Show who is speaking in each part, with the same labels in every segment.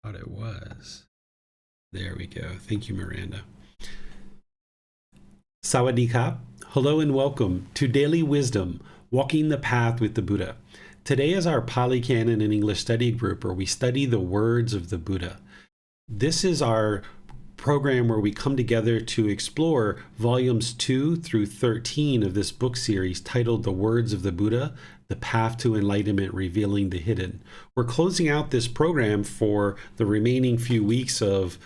Speaker 1: Thought it was. There we go. Thank you, Miranda. Sawadee-ka. Hello and welcome to Daily Wisdom, Walking the Path with the Buddha. Today is our Pali Canon and English study group where we study the words of the Buddha. This is our program where we come together to explore volumes 2 through 13 of this book series titled The Words of the Buddha, The Path to Enlightenment, Revealing the Hidden. We're closing out this program for the remaining few weeks of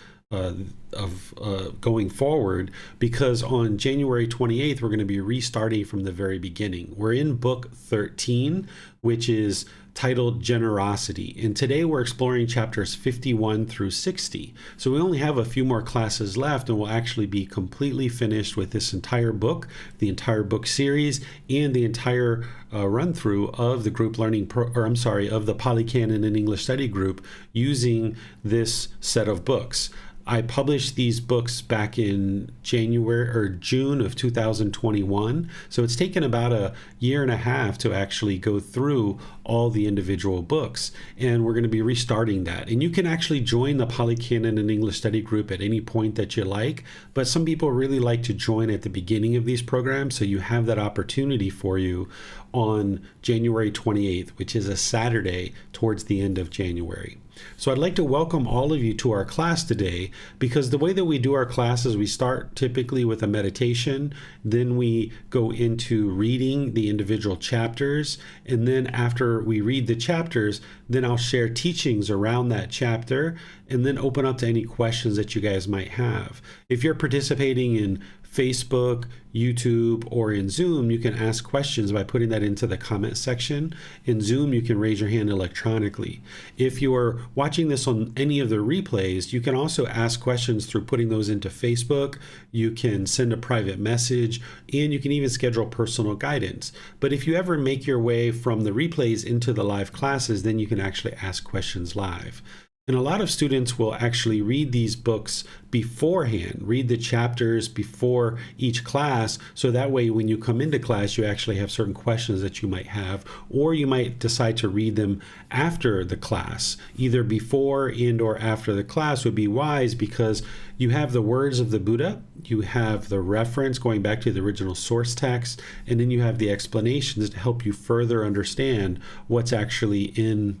Speaker 1: going forward, because on January 28th, we're going to be restarting from the very beginning. We're in book 13, which is titled Generosity. And today we're exploring chapters 51 through 60. So we only have a few more classes left and we'll actually be completely finished with this entire book, the entire book series, and the entire run through of the group learning, of the Pali Canon and English study group using this set of books. I published these books back in June of 2021. So it's taken about a year and a half to actually go through all the individual books. And we're going to be restarting that. And you can actually join the Pali Canon and English study group at any point that you like. But some people really like to join at the beginning of these programs. So you have that opportunity for you on January 28th, which is a Saturday towards the end of January. So I'd like to welcome all of you to our class today, because the way that we do our classes, we start typically with a meditation, then we go into reading the individual chapters, and then after we read the chapters, then I'll share teachings around that chapter, and then open up to any questions that you guys might have. If you're participating in Facebook, YouTube, or in Zoom, you can ask questions by putting that into the comment section. In Zoom, you can raise your hand electronically. If you are watching this on any of the replays, you can also ask questions through putting those into Facebook. You can send a private message, and you can even schedule personal guidance. But if you ever make your way from the replays into the live classes, then you can actually ask questions live. And a lot of students will actually read these books beforehand, read the chapters before each class, so that way when you come into class, you actually have certain questions that you might have, or you might decide to read them after the class. Either before and or after the class would be wise, because you have the words of the Buddha, you have the reference going back to the original source text, and then you have the explanations to help you further understand what's actually in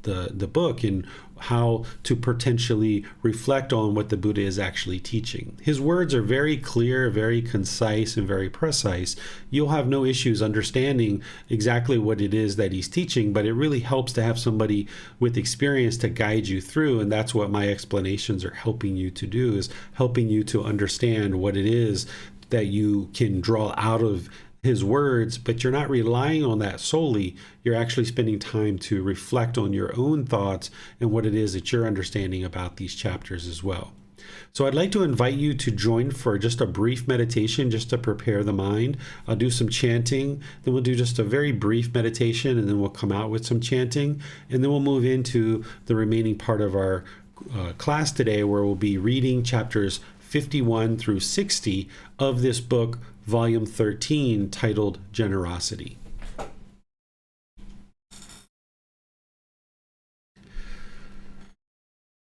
Speaker 1: the book and how to potentially reflect on what the Buddha is actually teaching. His words are very clear, very concise, and very precise. You'll have no issues understanding exactly what it is that he's teaching, but it really helps to have somebody with experience to guide you through, and that's what my explanations are helping you to do, is helping you to understand what it is that you can draw out of his words, but you're not relying on that solely. You're actually spending time to reflect on your own thoughts and what it is that you're understanding about these chapters as well. So I'd like to invite you to join for just a brief meditation, just to prepare the mind. I'll do some chanting, then we'll do just a very brief meditation, and then we'll come out with some chanting, and then we'll move into the remaining part of our class today, where we'll be reading chapters 51 through 60 of this book, Volume 13, titled Generosity.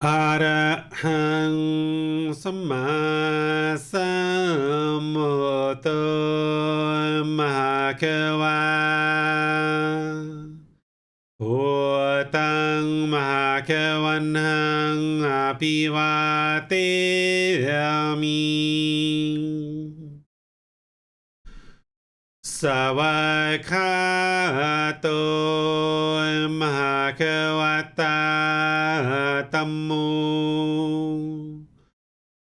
Speaker 1: Arahang Samma Sambuddho Mahakava Bhutang Mahakavanhang Apivateyami Savakato Mahakavata Tammu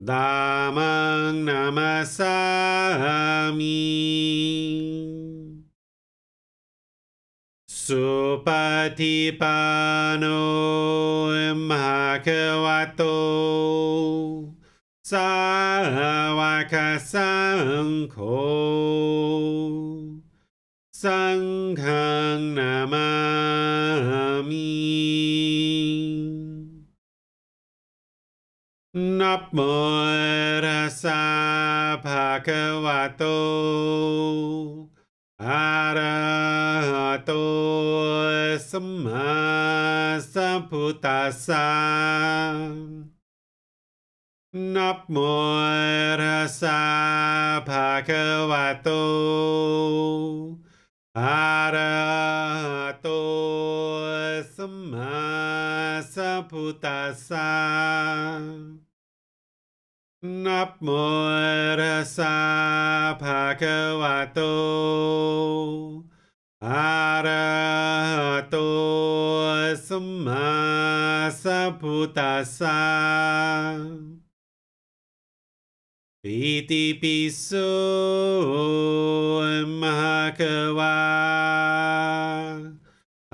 Speaker 1: Dhammang Namasami Supatipano Mahakavato Sāvaka Saṅkho Sanghang Namami Namo Tassa Bhagavato Arahato Samma พุทธัสสะนะโมตัสสะภะคะวะโตอะระหะโตสัมมาสัมพุทธัสสะนะโมตัสสะภะคะวะโตอะระหะโตสัมมาสัมพุทธัสสะอิติปิโสมะภะคะวะ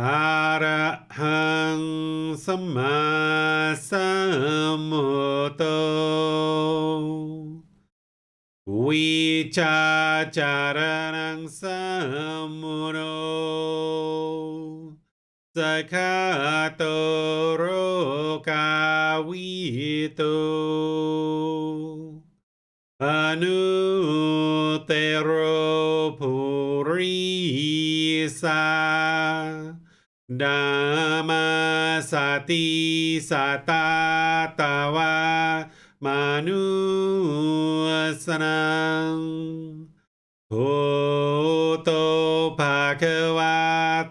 Speaker 1: อะระหังสัมมาสัมพุทโธวิชาจารณังสัมมุโนสกขาโตโรกาวิโตอนุเตโรภูริสาดามาสติสตาตาวามนุสนังโหโตภาควา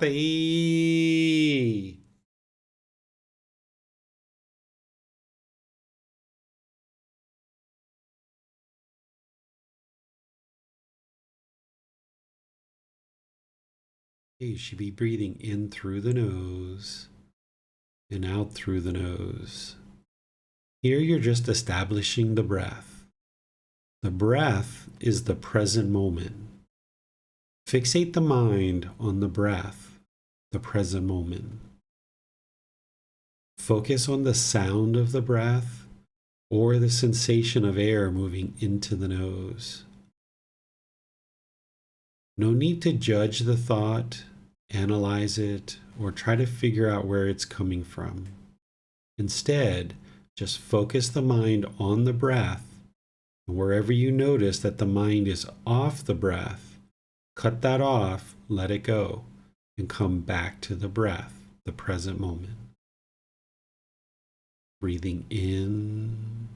Speaker 1: ติ You should be breathing in through the nose and out through the nose. Here you're just establishing the breath. The breath is the present moment. Fixate the mind on the breath, the present moment. Focus on the sound of the breath or the sensation of air moving into the nose. No need to judge the thought, analyze it, or try to figure out where it's coming from. Instead, just focus the mind on the breath, and wherever you notice that the mind is off the breath, cut that off, let it go, and come back to the breath, the present moment. Breathing in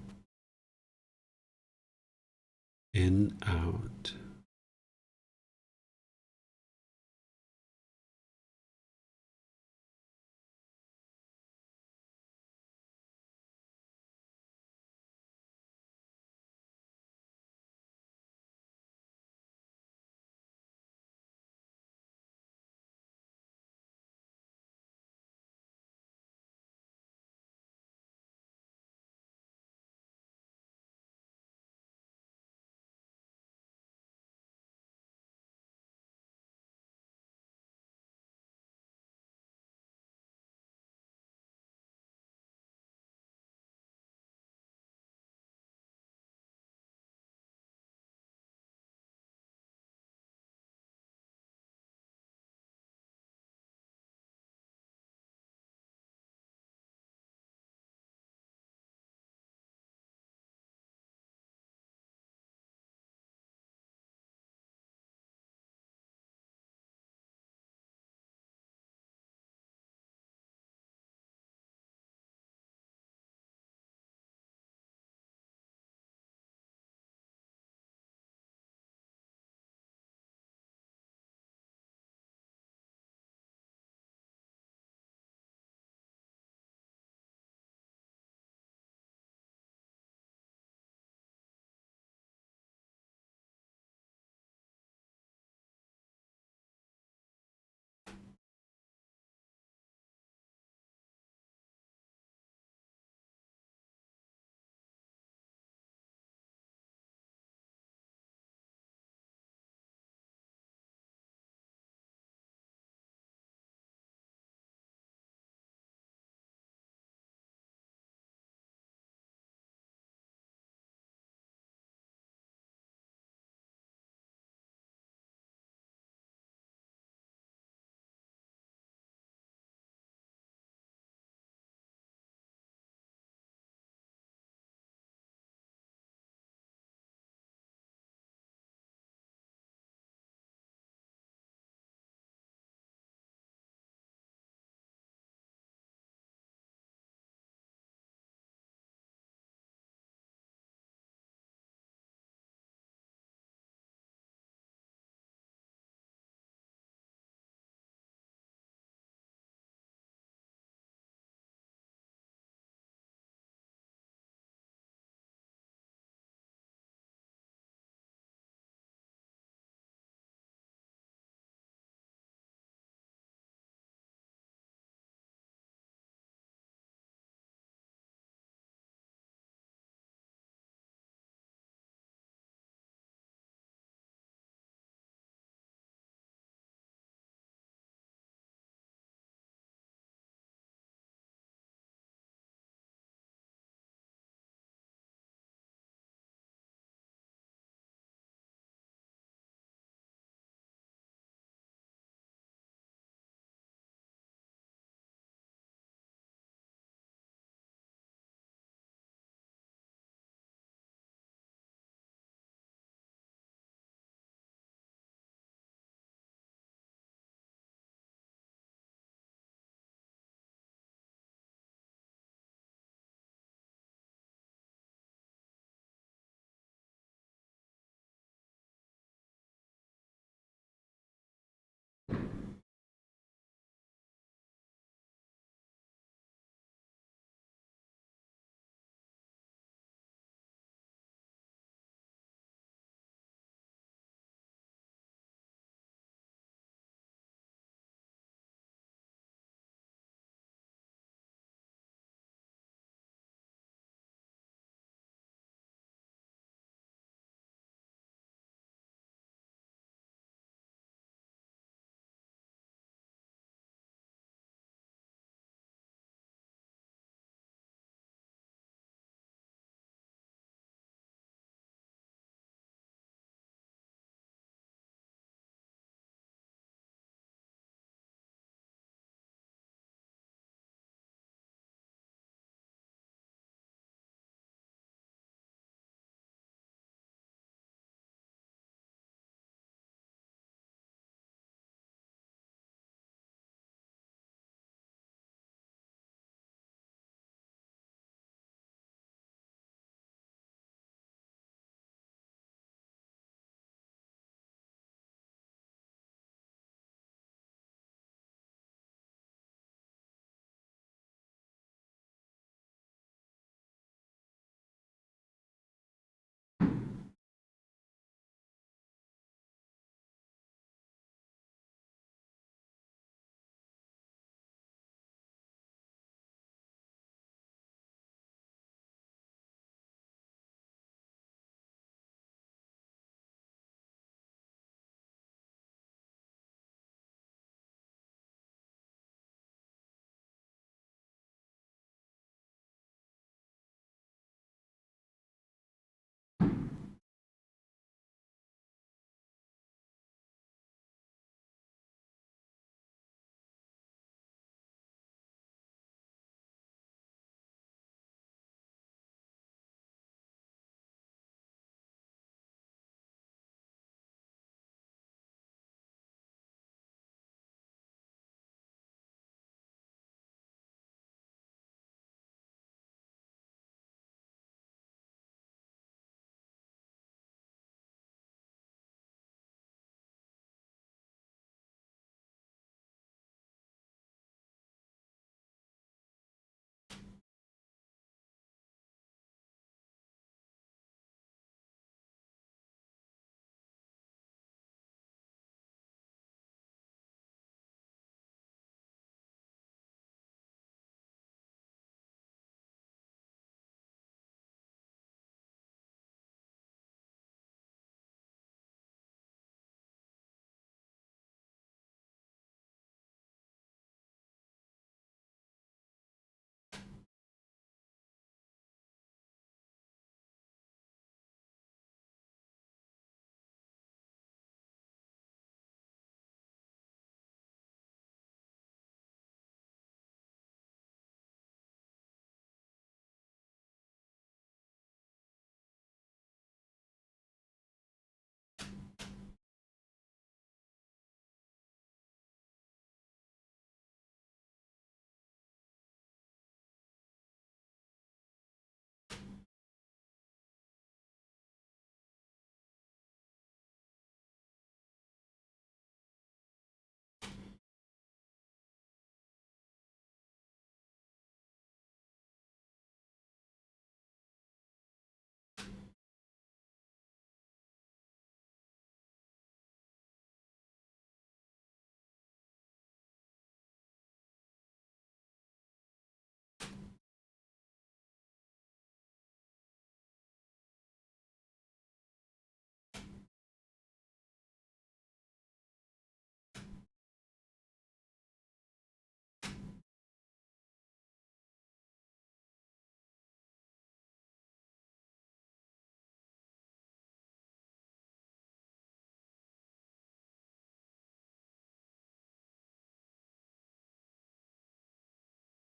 Speaker 1: and out.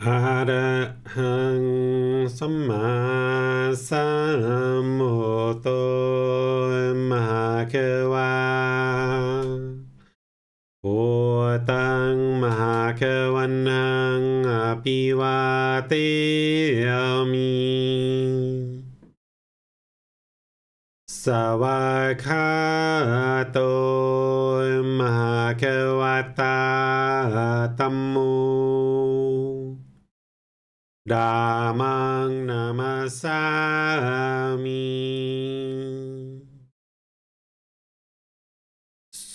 Speaker 1: อะระหังสัมมาสัมพุทโธมหาเกวาพุทธังมหาเกวันนังอภิวาเทมิ สวากขาโตมหาเกวัตตาธัมโมดามังนามาสามิ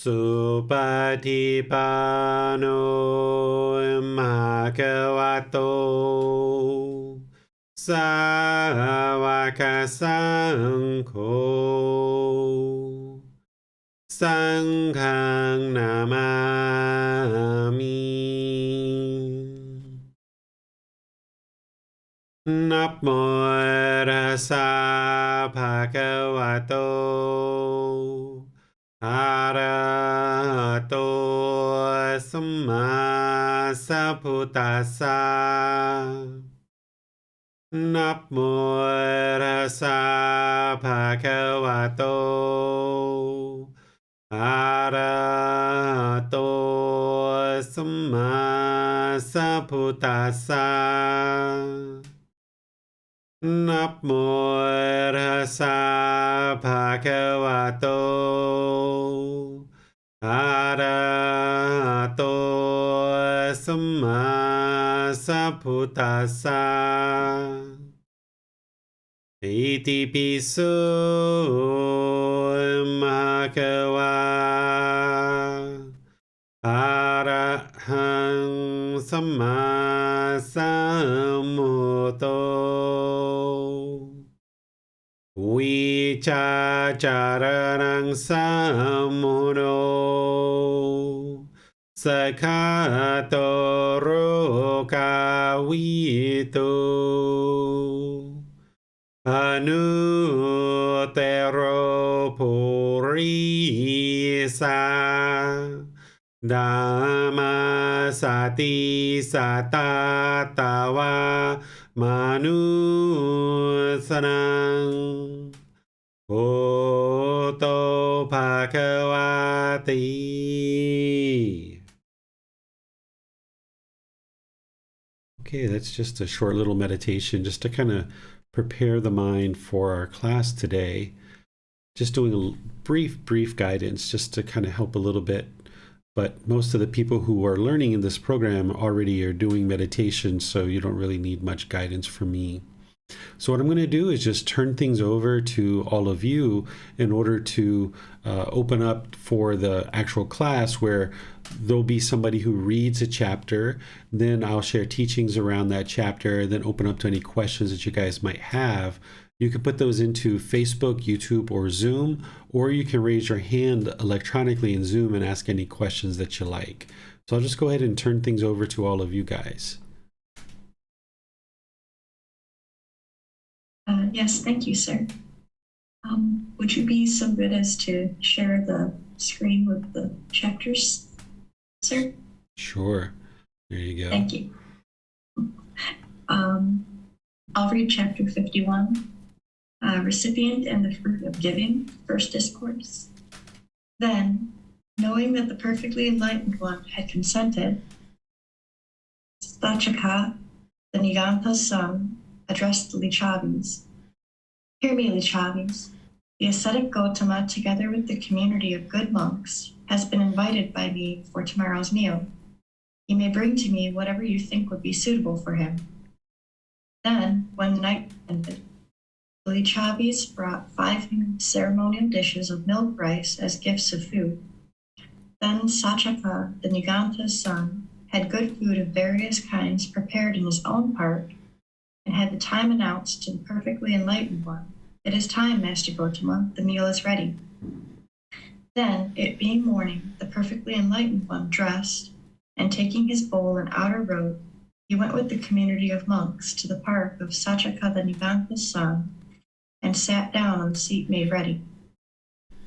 Speaker 1: สุปฏิปันโนมหาเกวัตโตสาวกสังโฆสังฆังนามามินับโมตัสสะภะคะวะโตอะระหะโตสัมมาสัมพุทธัสสะนับโมตัสสะภะคะวะโตอะระหะโตสัมมาสัมพุทธัสสะนับโมตัสสะภะคะวะโตอะระหะโตสัมมาสัมพุทธัสสะอิติปิโสมะคะวะอะระหังสัมมาสัมพุทโธวิชาจารณังสัมมุโนสกขาโตโรกาวิโตอนุเตโรปุริสาดามาสติสัตตาตาวามนุสนังโอโตภะคะวะติ Okay, that's just a short little meditation just to kind of prepare the mind for our class today. Just doing a brief guidance just to kind of help a little bit. But most of the people who are learning in this program already are doing meditation, so you don't really need much guidance from me. So what I'm going to do is just turn things over to all of you in order to open up for the actual class where there'll be somebody who reads a chapter, then I'll share teachings around that chapter, then open up to any questions that you guys might have. You can put those into Facebook, YouTube, or Zoom, or you can raise your hand electronically in Zoom and ask any questions that you like. So I'll just go ahead and turn things over to all of you guys.
Speaker 2: Yes, thank you, sir. Would you be so good as to share the screen with the chapters, sir?
Speaker 1: Sure. There you go.
Speaker 2: Thank you. I'll read chapter 51, Recipient and the Fruit of Giving, First Discourse. Then, knowing that the perfectly enlightened one had consented, Sthachaka, the Nigantha's son, addressed the Lichavis. Hear me, Lichavis. The ascetic Gotama, together with the community of good monks, has been invited by me for tomorrow's meal. You may bring to me whatever you think would be suitable for him. Then, when the night ended, the Lichavis brought 5 ceremonial dishes of milk rice as gifts of food. Then Sachaka, the Nigantha's son, had good food of various kinds prepared in his own part, and had the time announced to the perfectly enlightened one. It is time, Master Gotama, the meal is ready. Then, it being morning, the perfectly enlightened one dressed, and taking his bowl and outer robe, he went with the community of monks to the park of Sachaka the Nigantha's son, and sat down on the seat made ready.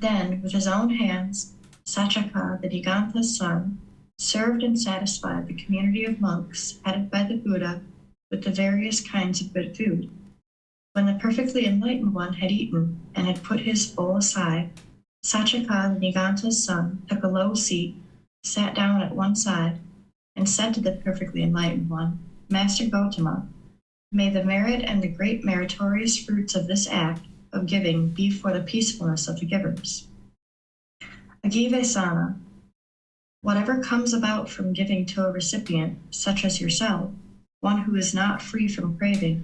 Speaker 2: Then, with his own hands, Sachaka the Nigantha's son served and satisfied the community of monks headed by the Buddha with the various kinds of good food. When the perfectly enlightened one had eaten and had put his bowl aside, Sachaka, the Niganta's son, took a low seat, sat down at one side, and said to the perfectly enlightened one, Master Gotama, may the merit and the great meritorious fruits of this act of giving be for the peacefulness of the givers. Agivesana, whatever comes about from giving to a recipient, such as yourself, one who is not free from craving,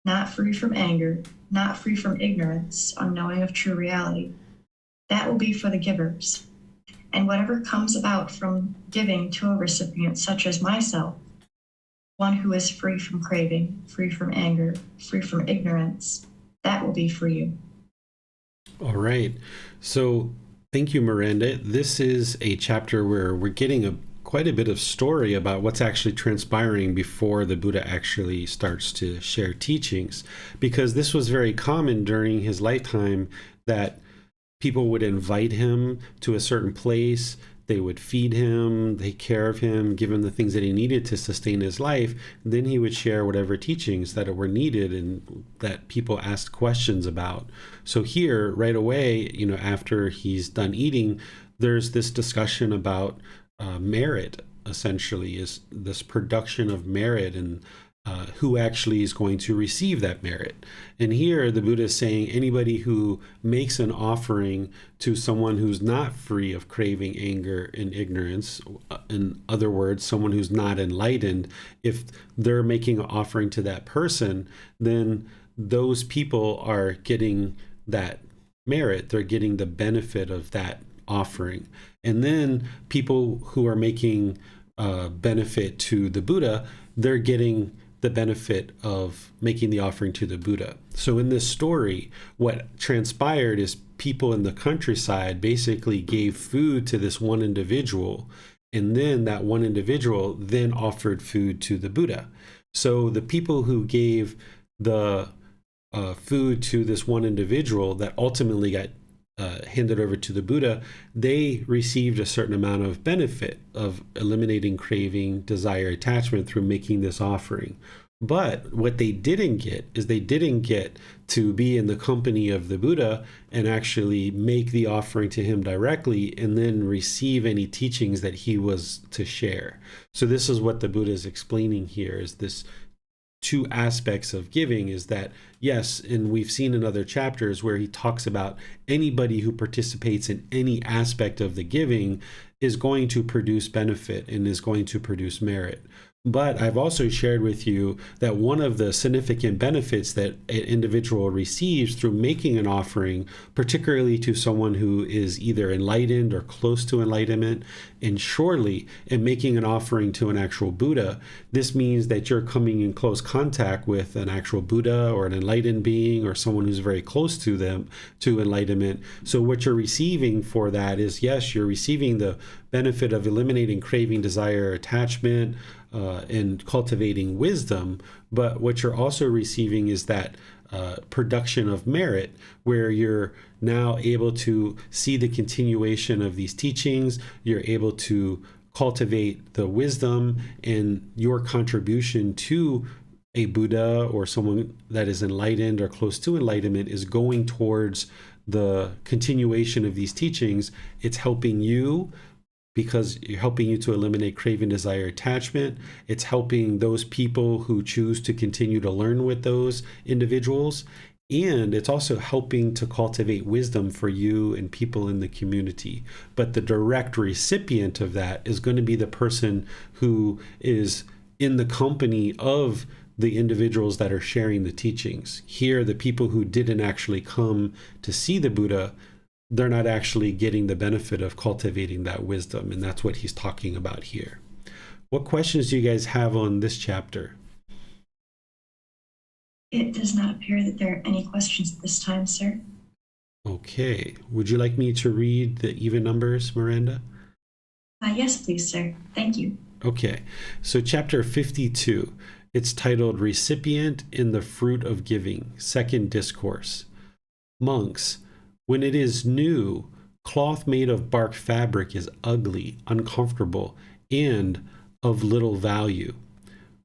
Speaker 2: not free from anger, not free from ignorance, unknowing of true reality, that will be for the givers. And whatever comes about from giving to a recipient, such as myself, one who is free from craving, free from anger, free from ignorance, that will be for you.
Speaker 1: All right. So thank you, Miranda. This is a chapter where we're getting quite a bit of story about what's actually transpiring before the Buddha actually starts to share teachings, because this was very common during his lifetime that people would invite him to a certain place. They would feed him, take care of him, give him the things that he needed to sustain his life. Then he would share whatever teachings that were needed and that people asked questions about. So here, right away, after he's done eating, there's this discussion about merit, essentially, is this production of merit and who actually is going to receive that merit. And here the Buddha is saying anybody who makes an offering to someone who's not free of craving, anger, and ignorance, in other words, someone who's not enlightened, if they're making an offering to that person, then those people are getting that merit. They're getting the benefit of that offering. And then people who are making benefit to the Buddha, they're getting the benefit of making the offering to the Buddha. So in this story, what transpired is people in the countryside basically gave food to this one individual, and then that one individual then offered food to the Buddha. So the people who gave the food to this one individual that ultimately got handed over to the Buddha, they received a certain amount of benefit of eliminating craving, desire, attachment through making this offering. But what they didn't get is they didn't get to be in the company of the Buddha and actually make the offering to him directly and then receive any teachings that he was to share. So this is what the Buddha is explaining here, is this two aspects of giving, is that yes, and we've seen in other chapters where he talks about anybody who participates in any aspect of the giving is going to produce benefit and is going to produce merit. But I've also shared with you that one of the significant benefits that an individual receives through making an offering, particularly to someone who is either enlightened or close to enlightenment, and surely in making an offering to an actual Buddha, this means that you're coming in close contact with an actual Buddha or an enlightened being or someone who's very close to them, to enlightenment. So what you're receiving for that is, yes, you're receiving the benefit of eliminating craving, desire, attachment, and cultivating wisdom, but what you're also receiving is that production of merit, where you're now able to see the continuation of these teachings, you're able to cultivate the wisdom, and your contribution to a Buddha or someone that is enlightened or close to enlightenment is going towards the continuation of these teachings. It's helping you because you're helping you to eliminate craving, desire, attachment. It's helping those people who choose to continue to learn with those individuals. And it's also helping to cultivate wisdom for you and people in the community. But the direct recipient of that is going to be the person who is in the company of the individuals that are sharing the teachings. Here, the people who didn't actually come to see the Buddha, they're not actually getting the benefit of cultivating that wisdom. And that's what he's talking about here. What questions do you guys have on this chapter?
Speaker 2: It does not appear that there are any questions at this time, sir.
Speaker 1: Okay. Would you like me to read the even numbers, Miranda?
Speaker 2: Yes, please, sir. Thank you.
Speaker 1: Okay. So chapter 52, it's titled Recipient in the Fruit of Giving, Second Discourse. Monks, when it is new, cloth made of bark fabric is ugly, uncomfortable, and of little value.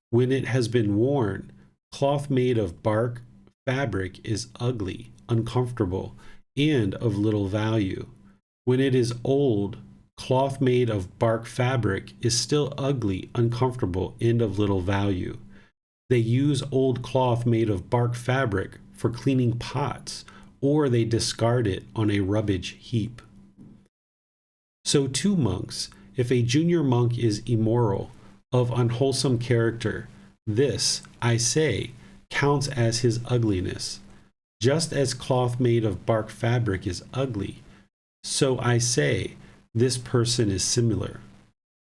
Speaker 1: When it has been worn, cloth made of bark fabric is ugly, uncomfortable, and of little value. When it is old, cloth made of bark fabric is still ugly, uncomfortable, and of little value. They use old cloth made of bark fabric for cleaning pots, or they discard it on a rubbish heap. So too, monks, if a junior monk is immoral, of unwholesome character, this, I say, counts as his ugliness. Just as cloth made of bark fabric is ugly, so I say, this person is similar.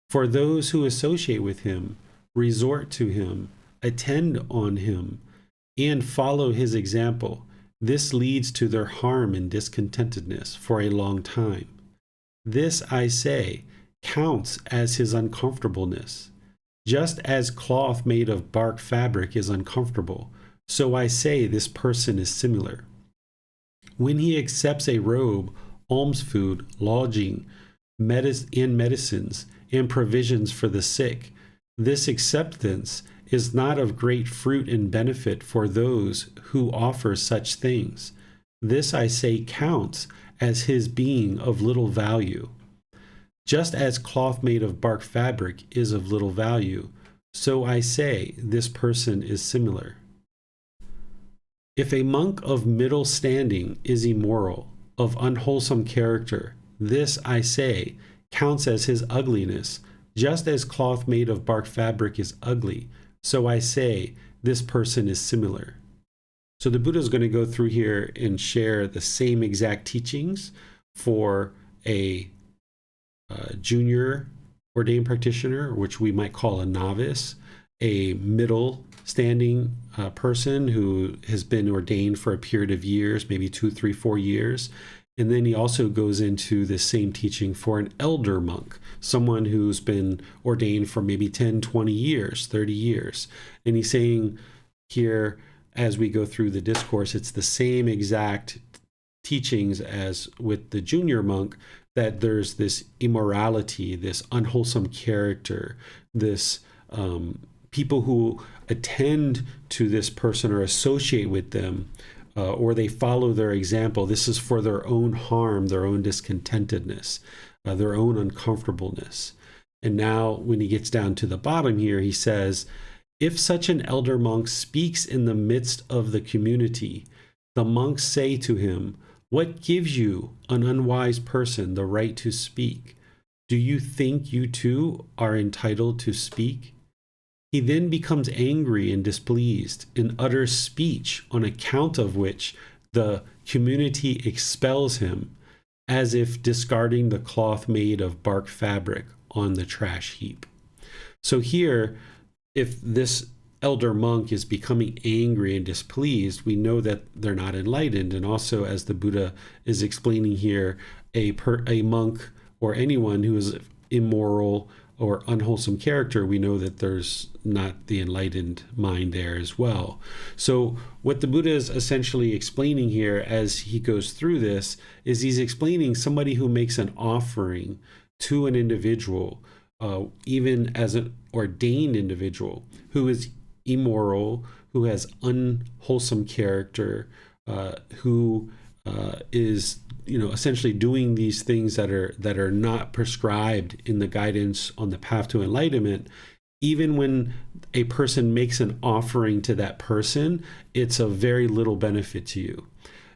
Speaker 1: For those who associate with him, resort to him, attend on him, and follow his example, this leads to their harm and discontentedness for a long time. This, I say, counts as his uncomfortableness. Just as cloth made of bark fabric is uncomfortable, so I say this person is similar. When he accepts a robe, alms food, lodging, and medicines, and provisions for the sick, this acceptance is not of great fruit and benefit for those who offer such things. This, I say, counts as his being of little value. Just as cloth made of bark fabric is of little value, so I say this person is similar. If a monk of middle standing is immoral, of unwholesome character, this, I say, counts as his ugliness. Just as cloth made of bark fabric is ugly, so I say this person is similar. So the Buddha is going to go through here and share the same exact teachings for a junior ordained practitioner, which we might call a novice, a middle standing person who has been ordained for a period of years, maybe 2, 3, 4 years. And then he also goes into the same teaching for an elder monk, someone who's been ordained for maybe 10, 20 years, 30 years. And he's saying here, as we go through the discourse, it's the same exact teachings as with the junior monk, that there's this immorality, this unwholesome character, this people who attend to this person or associate with them, or they follow their example. This is for their own harm, their own discontentedness, their own uncomfortableness. And now when he gets down to the bottom here, he says, if such an elder monk speaks in the midst of the community, the monks say to him, what gives you, an unwise person, the right to speak? Do you think you too are entitled to speak? He then becomes angry and displeased and utters speech on account of which the community expels him, as if discarding the cloth made of bark fabric on the trash heap. So here, if this elder monk is becoming angry and displeased, we know that they're not enlightened. And also, as the Buddha is explaining here, a monk or anyone who is immoral or unwholesome character, we know that there's not the enlightened mind there as well. So what the Buddha is essentially explaining here as he goes through this is he's explaining somebody who makes an offering to an individual, even as an ordained individual who is immoral, who has unwholesome character, who is essentially doing these things that are not prescribed in the guidance on the path to enlightenment. Even when a person makes an offering to that person, it's of very little benefit to you.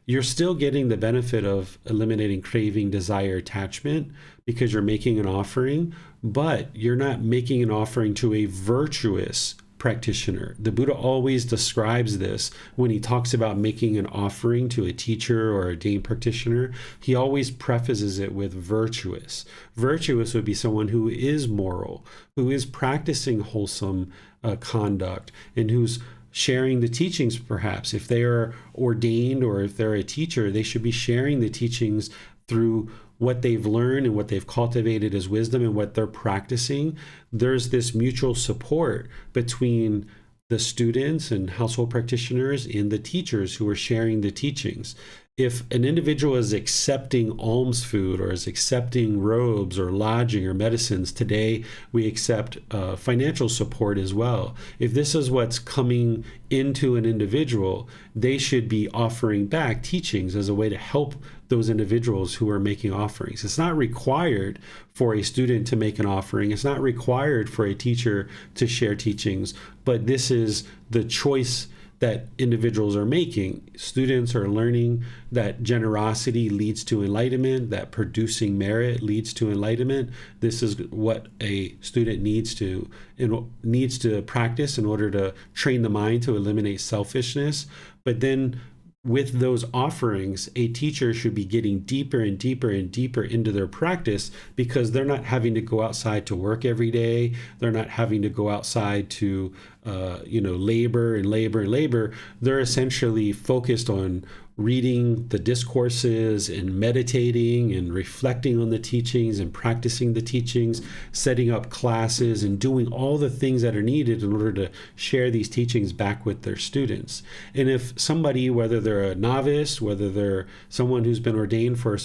Speaker 1: You're still getting the benefit of eliminating craving, desire, attachment because you're making an offering, but you're not making an offering to a virtuous practitioner. The Buddha always describes this when he talks about making an offering to a teacher or a ordained practitioner. He always prefaces it with virtuous. Virtuous would be someone who is moral, who is practicing wholesome conduct, and who's sharing the teachings. Perhaps if they are ordained or if they're a teacher, they should be sharing the teachings through what they've learned and what they've cultivated as wisdom and what they're practicing. There's this mutual support between the students and household practitioners and the teachers who are sharing the teachings. if an individual is accepting alms food or is accepting robes or lodging or medicines, today we accept financial support as well. If this is what's coming into an individual, they should be offering back teachings as a way to help those individuals who are making offerings. It's not required for a student to make an offering. It's not required for a teacher to share teachings, but this is the choice that individuals are making. Students are learning that generosity leads to enlightenment, that producing merit leads to enlightenment. This is what a student needs to practice in order to train the mind to eliminate selfishness. But then with those offerings, a teacher should be getting deeper and deeper and deeper into their practice, because they're not having to go outside to work every day. They're not having to go outside to labor and labor and labor. They're essentially focused on reading the discourses and meditating and reflecting on the teachings and practicing the teachings, setting up classes and doing all the things that are needed in order to share these teachings back with their students. And if somebody, whether they're a novice, whether they're someone who's been ordained for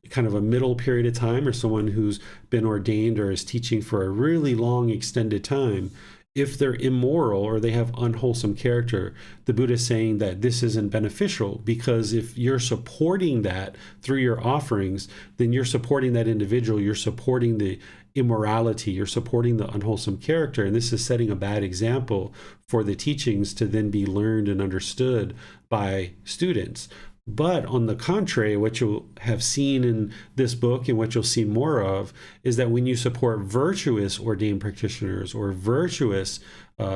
Speaker 1: kind of a middle period of time, or someone who's been ordained or is teaching for a really long extended time, if they're immoral or they have unwholesome character, the Buddha is saying that this isn't beneficial, because if you're supporting that through your offerings, then you're supporting that individual, you're supporting the immorality, you're supporting the unwholesome character, and this is setting a bad example for the teachings to then be learned and understood by students. But on the contrary, what you'll have seen in this book and what you'll see more of is that when you support virtuous ordained practitioners or virtuous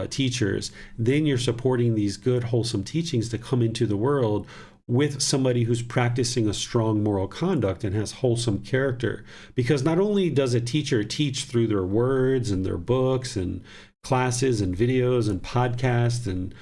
Speaker 1: teachers, then you're supporting these good, wholesome teachings to come into the world with somebody who's practicing a strong moral conduct and has wholesome character. Because not only does a teacher teach through their words and their books and classes and videos and podcasts and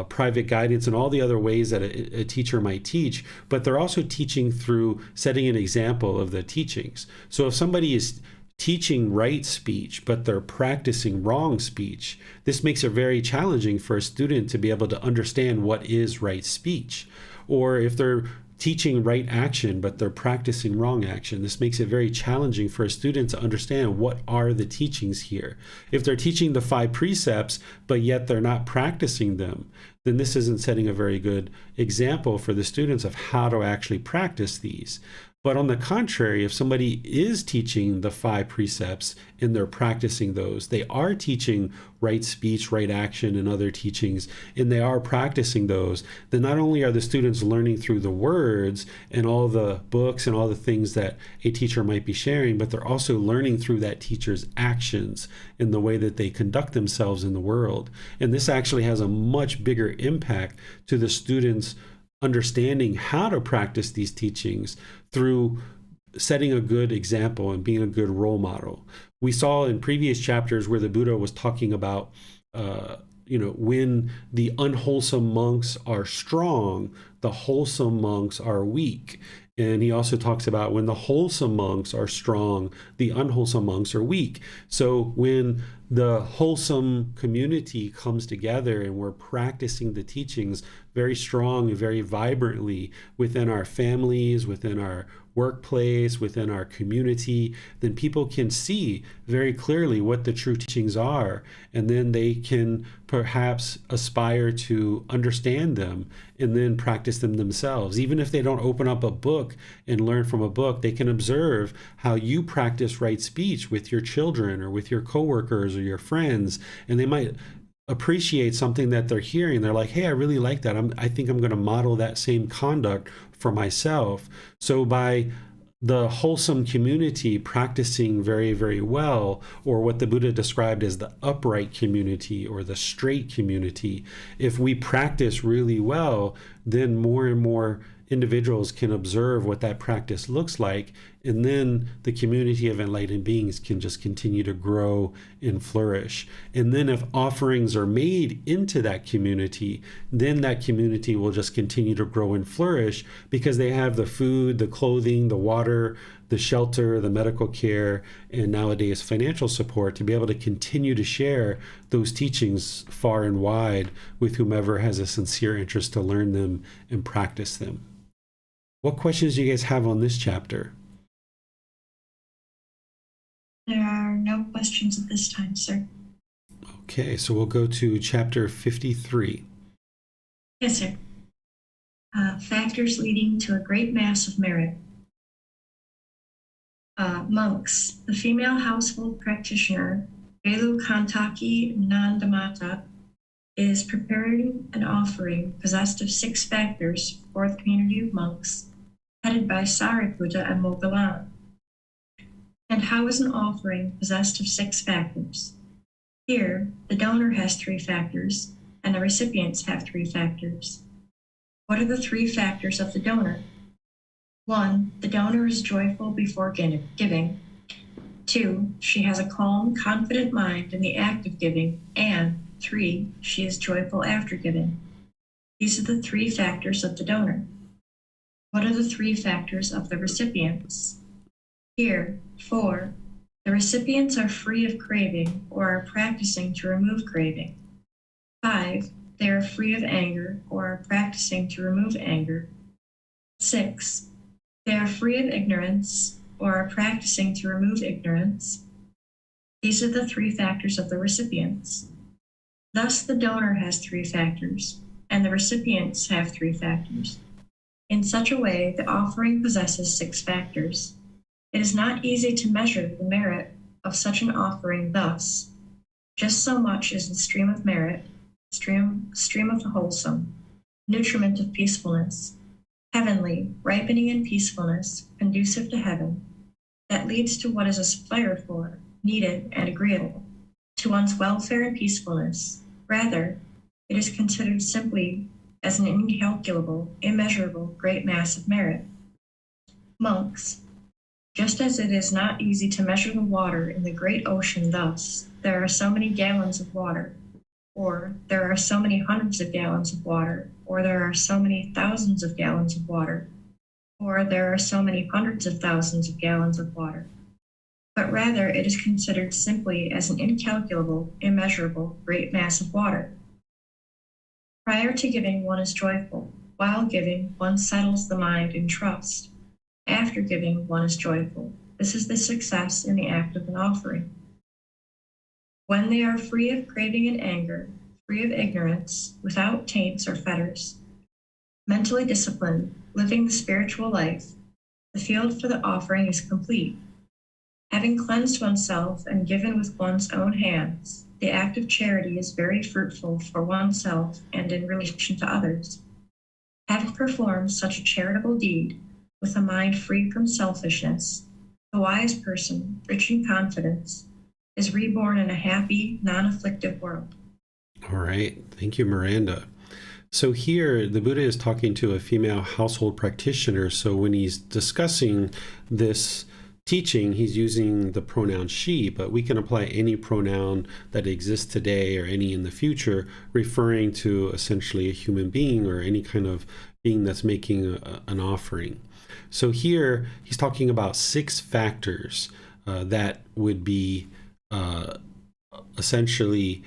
Speaker 1: private guidance and all the other ways that a teacher might teach, but they're also teaching through setting an example of the teachings. So if somebody is teaching right speech, but they're practicing wrong speech, this makes it very challenging for a student to be able to understand what is right speech. Or if they're teaching right action, but they're practicing wrong action, this makes it very challenging for a student to understand what are the teachings here. If they're teaching the 5 precepts, but yet they're not practicing them, then this isn't setting a very good example for the students of how to actually practice these. But on the contrary, if somebody is teaching the 5 precepts and they're practicing those, they are teaching right speech, right action, and other teachings, and they are practicing those, then not only are the students learning through the words and all the books and all the things that a teacher might be sharing, but they're also learning through that teacher's actions and the way that they conduct themselves in the world. And this actually has a much bigger impact to the students understanding how to practice these teachings through setting a good example and being a good role model. We saw in previous chapters where the Buddha was talking about, when the unwholesome monks are strong, the wholesome monks are weak. And he also talks about when the wholesome monks are strong, the unwholesome monks are weak. So when the wholesome community comes together and we're practicing the teachings very strong and very vibrantly within our families, within our workplace, within our community, then people can see very clearly what the true teachings are, and then they can perhaps aspire to understand them and then practice them themselves. Even if they don't open up a book and learn from a book, they can observe how you practice right speech with your children or with your coworkers or your friends, and they might appreciate something that they're hearing. They're like, hey, I really like that. I think I'm going to model that same conduct for myself. So by the wholesome community practicing very, very well, or what the Buddha described as the upright community or the straight community, if we practice really well, then more and more individuals can observe what that practice looks like, and then the community of enlightened beings can just continue to grow and flourish. And then if offerings are made into that community, then that community will just continue to grow and flourish because they have the food, the clothing, the water, the shelter, the medical care, and nowadays financial support to be able to continue to share those teachings far and wide with whomever has a sincere interest to learn them and practice them. What questions do you guys have on this chapter?
Speaker 2: There are no questions at this time, sir.
Speaker 1: Okay, so we'll go to chapter 53.
Speaker 2: Yes, sir. Factors leading to a great mass of merit. Monks. The female household practitioner, Velu Kantaki Nandamata, is preparing an offering possessed of 6 factors for the community of monks, headed by Sariputta and Moggallana. And how is an offering possessed of 6 factors? Here, the donor has 3 factors, and the recipients have 3 factors. What are the 3 factors of the donor? 1. The donor is joyful before giving. 2. She has a calm, confident mind in the act of giving. And 3. She is joyful after giving. These are the 3 factors of the donor. What are the 3 factors of the recipients? Here, 4. The recipients are free of craving or are practicing to remove craving. 5. They are free of anger or are practicing to remove anger. 6. They are free of ignorance or are practicing to remove ignorance. These are the 3 factors of the recipients. Thus, the donor has 3 factors, and the recipients have 3 factors. In such a way, the offering possesses 6 factors. It is not easy to measure the merit of such an offering thus. Just so much is the stream of merit, stream of the wholesome, nutriment of peacefulness, heavenly, ripening in peacefulness, conducive to heaven, that leads to what is aspired for, needed, and agreeable, to one's welfare and peacefulness. Rather, it is considered simply as an incalculable, immeasurable, great mass of merit. Monks. Just as it is not easy to measure the water in the great ocean thus, there are so many gallons of water, or there are so many hundreds of gallons of water, or there are so many thousands of gallons of water, or there are so many hundreds of thousands of gallons of water. But rather it is considered simply as an incalculable, immeasurable, great mass of water. Prior to giving, one is joyful. While giving, one settles the mind in trust. After giving, one is joyful. This is the success in the act of an offering. When they are free of craving and anger, free of ignorance, without taints or fetters, mentally disciplined, living the spiritual life, the field for the offering is complete. Having cleansed oneself and given with one's own hands, the act of charity is very fruitful for oneself and in relation to others. Having performed such a charitable deed, with a mind free from selfishness, the wise person, rich in confidence, is reborn in a happy, non-afflictive world.
Speaker 1: All right. Thank you, Miranda. So here, the Buddha is talking to a female household practitioner. So when he's discussing this teaching, he's using the pronoun she, but we can apply any pronoun that exists today or any in the future, referring to essentially a human being or any kind of being that's making an offering. So here he's talking about 6 factors that would be essentially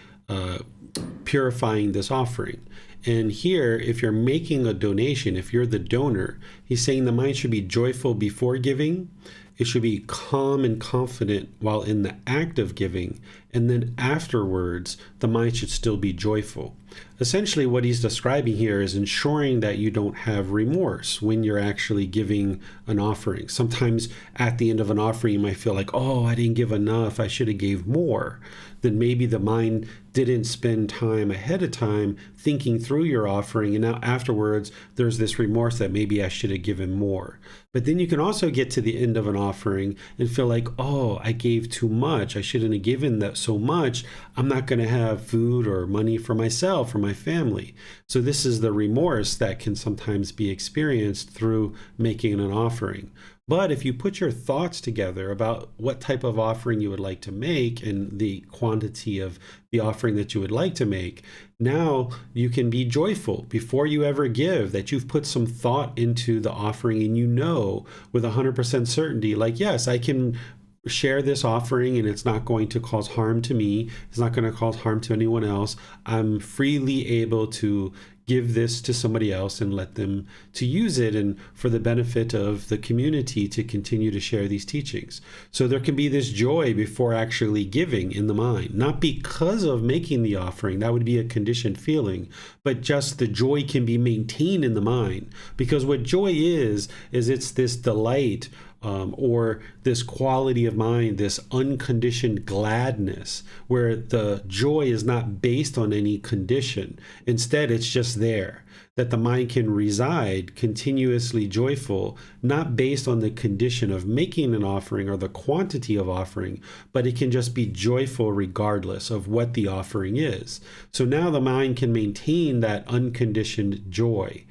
Speaker 1: purifying this offering. And here, if you're making a donation, if you're the donor, he's saying the mind should be joyful before giving. It should be calm and confident while in the act of giving. And then afterwards, the mind should still be joyful. Essentially, what he's describing here is ensuring that you don't have remorse when you're actually giving an offering. Sometimes at the end of an offering, you might feel like, oh, I didn't give enough. I should have gave more. Then maybe the mind didn't spend time ahead of time thinking through your offering. And now afterwards, there's this remorse that maybe I should have given more. But then you can also get to the end of an offering and feel like, oh, I gave too much. I shouldn't have given that so much. I'm not going to have food or money for myself or my family. So this is the remorse that can sometimes be experienced through making an offering. But if you put your thoughts together about what type of offering you would like to make and the quantity of the offering that you would like to make, now you can be joyful before you ever give that you've put some thought into the offering and you know with 100% certainty, like, yes, I can share this offering and it's not going to cause harm to me. It's not going to cause harm to anyone else. I'm freely able to give this to somebody else and let them to use it, and for the benefit of the community to continue to share these teachings. So there can be this joy before actually giving in the mind, not because of making the offering, that would be a conditioned feeling, but just the joy can be maintained in the mind. Because what joy is it's this delight, or this quality of mind, this unconditioned gladness, where the joy is not based on any condition. Instead, it's just there, that the mind can reside continuously joyful, not based on the condition of making an offering or the quantity of offering, but it can just be joyful regardless of what the offering is. So now the mind can maintain that unconditioned joy.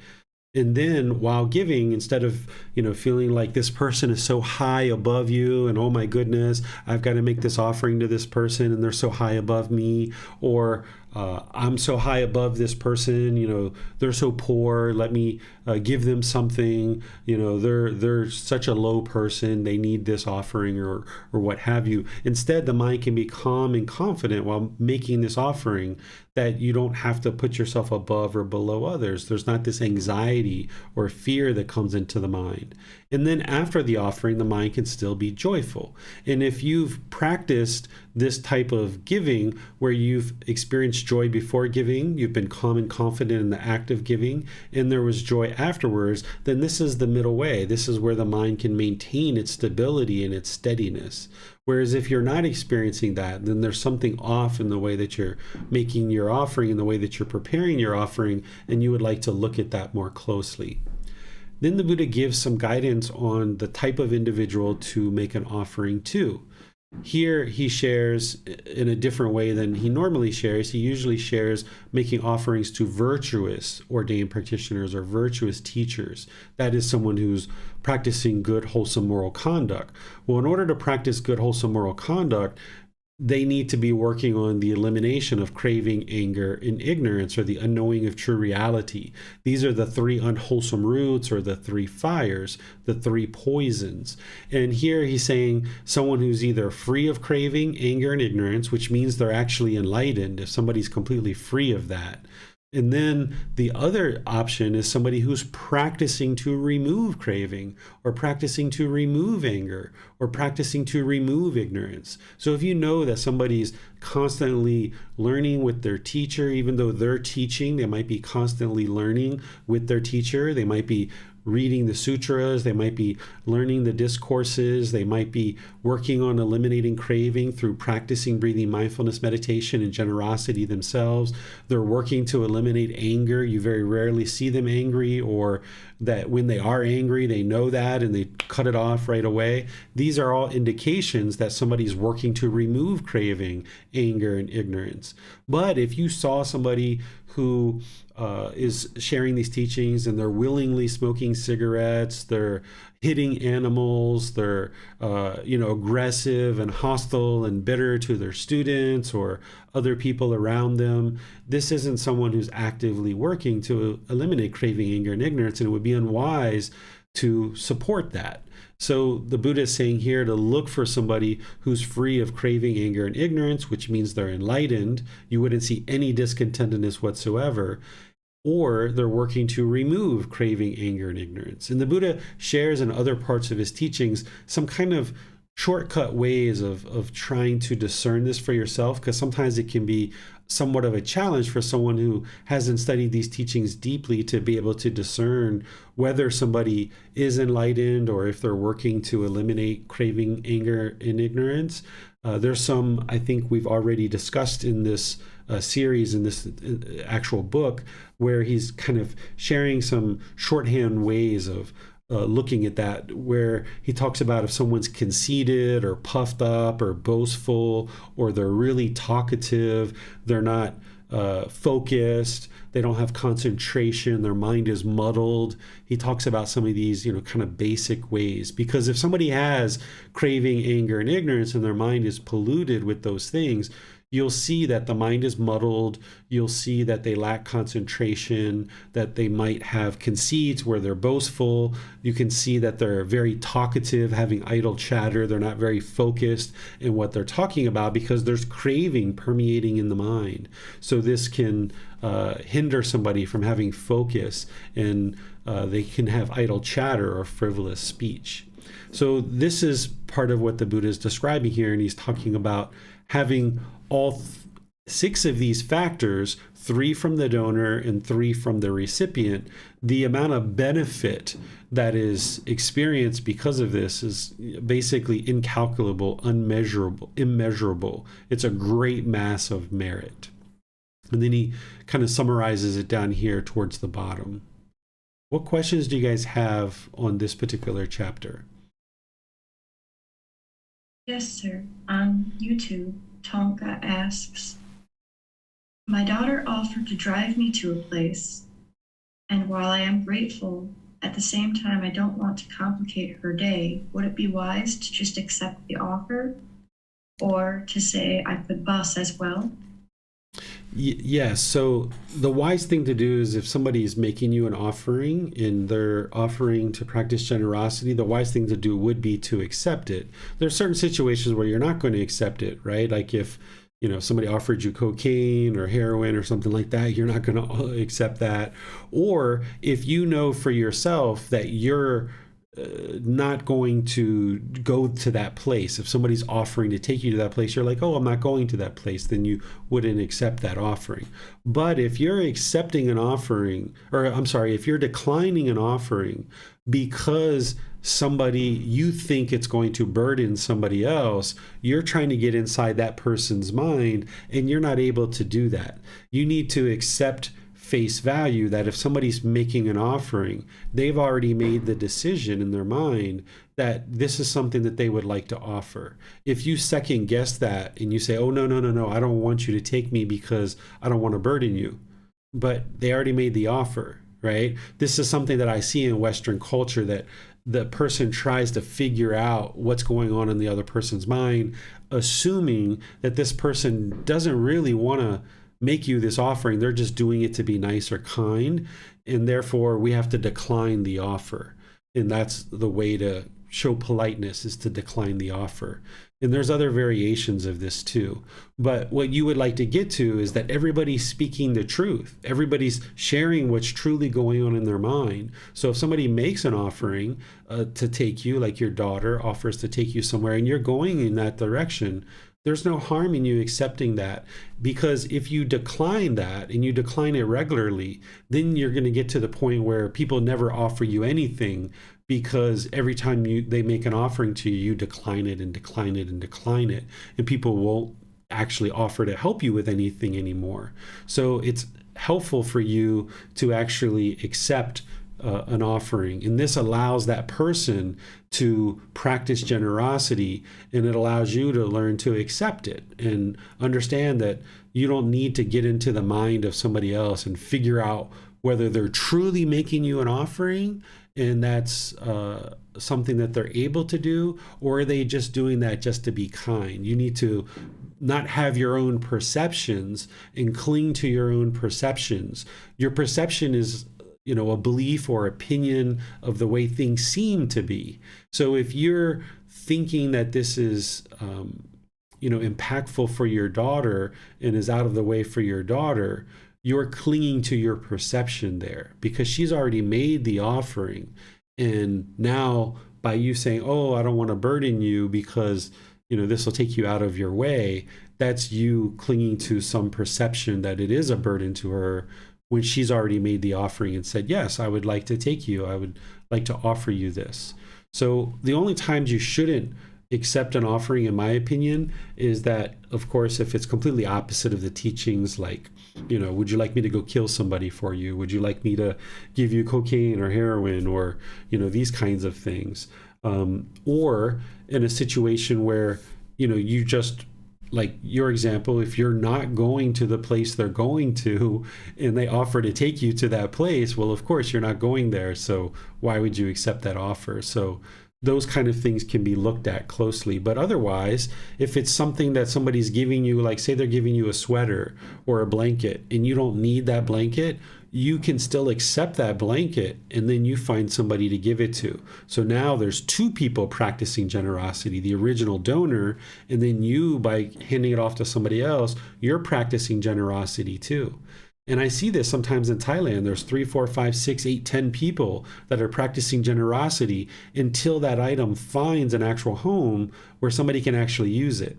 Speaker 1: And then while giving, instead of, feeling like this person is so high above you and, oh my goodness, I've got to make this offering to this person and they're so high above me, or I'm so high above this person, they're so poor, let me give them something, they're such a low person, they need this offering, or what have you. Instead, the mind can be calm and confident while making this offering, that you don't have to put yourself above or below others. There's not this anxiety or fear that comes into the mind. And then after the offering, the mind can still be joyful. And if you've practiced this type of giving, where you've experienced joy before giving, you've been calm and confident in the act of giving, and there was joy afterwards, then this is the middle way. This is where the mind can maintain its stability and its steadiness. Whereas if you're not experiencing that, then there's something off in the way that you're making your offering, in the way that you're preparing your offering, and you would like to look at that more closely. Then the Buddha gives some guidance on the type of individual to make an offering to. Here he shares in a different way than he normally shares. He usually shares making offerings to virtuous ordained practitioners or virtuous teachers. That is someone who's practicing good, wholesome moral conduct. Well, in order to practice good, wholesome moral conduct, they need to be working on the elimination of craving, anger, and ignorance, or the unknowing of true reality. These are the three unwholesome roots, or the three fires, the three poisons. And here he's saying someone who's either free of craving, anger, and ignorance, which means they're actually enlightened, if somebody's completely free of that. And then the other option is somebody who's practicing to remove craving, or practicing to remove anger, or practicing to remove ignorance. So if you know that somebody's constantly learning with their teacher, even though they're teaching, they might be constantly learning with their teacher. They might be reading the sutras, they might be learning the discourses, they might be working on eliminating craving through practicing breathing mindfulness meditation and generosity themselves. They're working to eliminate anger. You very rarely see them angry, or that when they are angry, they know that and they cut it off right away. These are all indications that somebody's working to remove craving, anger, and ignorance. But if you saw somebody who is sharing these teachings and they're willingly smoking cigarettes, they're hitting animals, they're aggressive and hostile and bitter to their students or other people around them, this isn't someone who's actively working to eliminate craving, anger, and ignorance, and it would be unwise to support that. So the Buddha is saying here to look for somebody who's free of craving, anger, and ignorance, which means they're enlightened. You wouldn't see any discontentedness whatsoever. Or they're working to remove craving, anger, and ignorance. And the Buddha shares in other parts of his teachings some kind of shortcut ways of trying to discern this for yourself, because sometimes it can be somewhat of a challenge for someone who hasn't studied these teachings deeply to be able to discern whether somebody is enlightened or if they're working to eliminate craving, anger, and ignorance. There's some, I think we've already discussed in this series, in this actual book, where he's kind of sharing some shorthand ways of looking at that, where he talks about if someone's conceited or puffed up or boastful, or they're really talkative, they're not focused, they don't have concentration, their mind is muddled. He talks about some of these, kind of basic ways, because if somebody has craving, anger, and ignorance and their mind is polluted with those things, you'll see that the mind is muddled. You'll see that they lack concentration, that they might have conceits where they're boastful. You can see that they're very talkative, having idle chatter. They're not very focused in what they're talking about because there's craving permeating in the mind. So this can hinder somebody from having focus, and they can have idle chatter or frivolous speech. So this is part of what the Buddha is describing here, and he's talking about having all 6 of these factors, 3 from the donor and 3 from the recipient. The amount of benefit that is experienced because of this is basically incalculable, unmeasurable, immeasurable. It's a great mass of merit. And then he kind of summarizes it down here towards the bottom. What questions do you guys have on this particular chapter?
Speaker 2: Yes, sir. On YouTube, Tonka asks, my daughter offered to drive me to a place, and while I am grateful, at the same time I don't want to complicate her day. Would it be wise to just accept the offer, or to say I could bus as well?
Speaker 1: Yes. So the wise thing to do is if somebody is making you an offering and they're offering to practice generosity, the wise thing to do would be to accept it. There are certain situations where you're not going to accept it, right? Like if, somebody offered you cocaine or heroin or something like that, you're not going to accept that. Or if you know for yourself that you're not going to go to that place. If somebody's offering to take you to that place, you're like, oh, I'm not going to that place, then you wouldn't accept that offering. But if you're accepting an offering, or I'm sorry, if you're declining an offering because you think it's going to burden somebody else, you're trying to get inside that person's mind, and you're not able to do that. You need to accept face value that if somebody's making an offering, they've already made the decision in their mind that this is something that they would like to offer. If you second guess that and you say, oh, no, I don't want you to take me because I don't want to burden you, but they already made the offer, right? This is something that I see in Western culture, that the person tries to figure out what's going on in the other person's mind, assuming that this person doesn't really want to make you this offering. They're just doing it to be nice or kind, and therefore we have to decline the offer. And that's the way to show politeness, is to decline the offer. And there's other variations of this too. But what you would like to get to is that everybody's speaking the truth. Everybody's sharing what's truly going on in their mind. So if somebody makes an offering to take you, like your daughter offers to take you somewhere, and you're going in that direction, there's no harm in you accepting that, because if you decline that, and you decline it regularly, then you're going to get to the point where people never offer you anything, because every time they make an offering to you, you decline it and decline it and decline it, and people won't actually offer to help you with anything anymore. So it's helpful for you to actually accept an offering, and this allows that person to practice generosity, and it allows you to learn to accept it and understand that you don't need to get into the mind of somebody else and figure out whether they're truly making you an offering and that's something that they're able to do, or are they just doing that just to be kind. You need to not have your own perceptions and cling to your own perceptions. Your perception is a belief or opinion of the way things seem to be. So if you're thinking that this is, impactful for your daughter and is out of the way for your daughter, you're clinging to your perception there, because she's already made the offering. And now by you saying, oh, I don't want to burden you because, this will take you out of your way, that's you clinging to some perception that it is a burden to her, when she's already made the offering and said, yes, I would like to take you. I would like to offer you this. So the only times you shouldn't accept an offering, in my opinion, is that, of course, if it's completely opposite of the teachings, like, would you like me to go kill somebody for you? Would you like me to give you cocaine or heroin, or, these kinds of things? Or in a situation where, you just, like your example, if you're not going to the place they're going to and they offer to take you to that place, well, of course you're not going there. So why would you accept that offer? So those kind of things can be looked at closely. But otherwise, if it's something that somebody's giving you, like say they're giving you a sweater or a blanket and you don't need that blanket, you can still accept that blanket and then you find somebody to give it to. So now there's two people practicing generosity, the original donor, and then you, by handing it off to somebody else, you're practicing generosity too. And I see this sometimes in Thailand. There's 3, 4, 5, 6, 8, 10 people that are practicing generosity until that item finds an actual home where somebody can actually use it.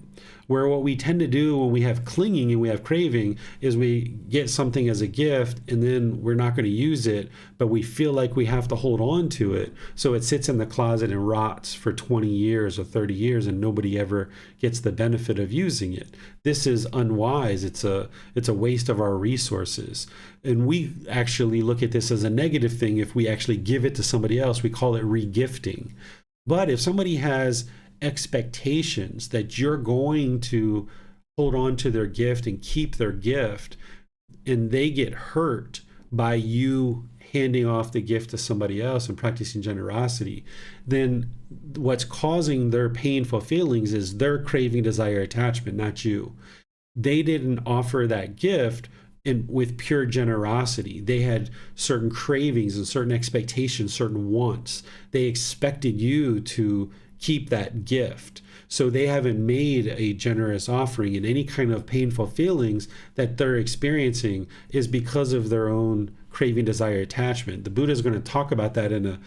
Speaker 1: Where what we tend to do when we have clinging and we have craving is we get something as a gift and then we're not going to use it, but we feel like we have to hold on to it. So it sits in the closet and rots for 20 years or 30 years and nobody ever gets the benefit of using it. This is unwise. It's a waste of our resources. And we actually look at this as a negative thing. If we actually give it to somebody else, we call it regifting. But if somebody has expectations that you're going to hold on to their gift and keep their gift, and they get hurt by you handing off the gift to somebody else and practicing generosity, then what's causing their painful feelings is their craving, desire, attachment, not you. They didn't offer that gift with pure generosity. They had certain cravings and certain expectations, certain wants. They expected you to keep that gift. So they haven't made a generous offering, and any kind of painful feelings that they're experiencing is because of their own craving, desire, attachment. The Buddha is going to talk about that in a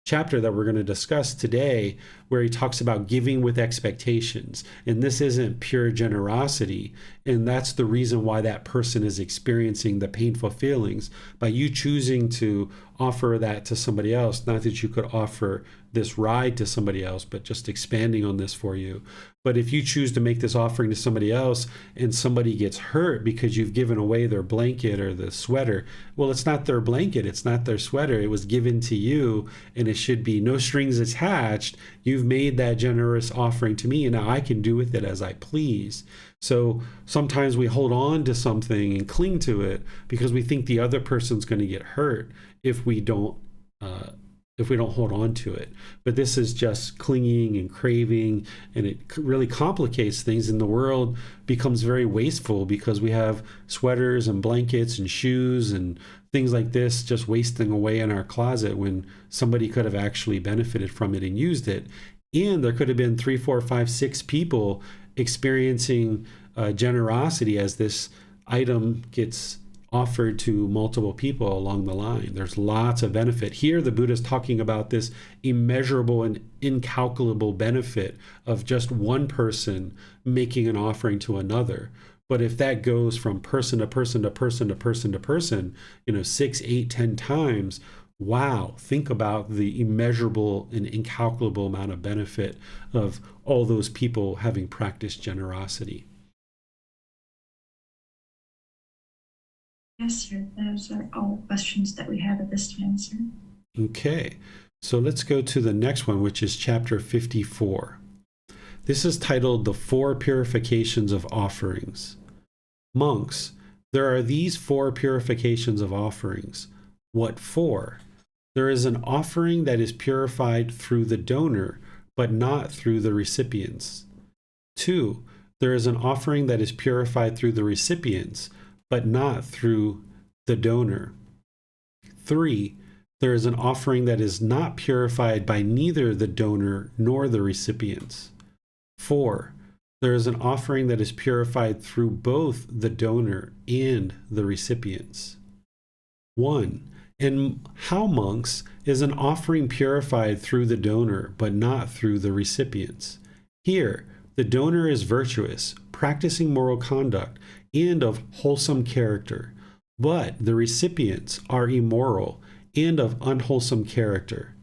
Speaker 1: chapter that we're going to discuss today, where he talks about giving with expectations. And this isn't pure generosity. And that's the reason why that person is experiencing the painful feelings. By you choosing to offer that to somebody else, not that you could offer this ride to somebody else, but just expanding on this for you. But if you choose to make this offering to somebody else and somebody gets hurt because you've given away their blanket or the sweater, well, it's not their blanket, it's not their sweater. It was given to you, and it should be no strings attached. You've made that generous offering to me, and now I can do with it as I please. So sometimes we hold on to something and cling to it because we think the other person's going to get hurt if we don't hold on to it. But this is just clinging and craving, and it really complicates things, and the world becomes very wasteful because we have sweaters and blankets and shoes and things like this just wasting away in our closet when somebody could have actually benefited from it and used it. And there could have been 3, 4, 5, 6 people experiencing generosity as this item gets offered to multiple people along the line. There's lots of benefit. Here, the Buddha is talking about this immeasurable and incalculable benefit of just one person making an offering to another. But if that goes from person to person to person to person to person, 6, 8, 10 times, wow, think about the immeasurable and incalculable amount of benefit of all those people having practiced generosity.
Speaker 2: Yes, sir. Those are all questions that we have at this time, sir.
Speaker 1: Okay, so let's go to the next one, which is chapter 54. This is titled The 4 Purifications of Offerings. Monks, there are these 4 purifications of offerings. What for? There is an offering that is purified through the donor, but not through the recipients. 2, there is an offering that is purified through the recipients, but not through the donor. 3, there is an offering that is not purified by neither the donor nor the recipients. 4, there is an offering that is purified through both the donor and the recipients. 1, and how, monks, is an offering purified through the donor but not through the recipients? Here, the donor is virtuous, practicing moral conduct, and of wholesome character, but the recipients are immoral and of unwholesome character.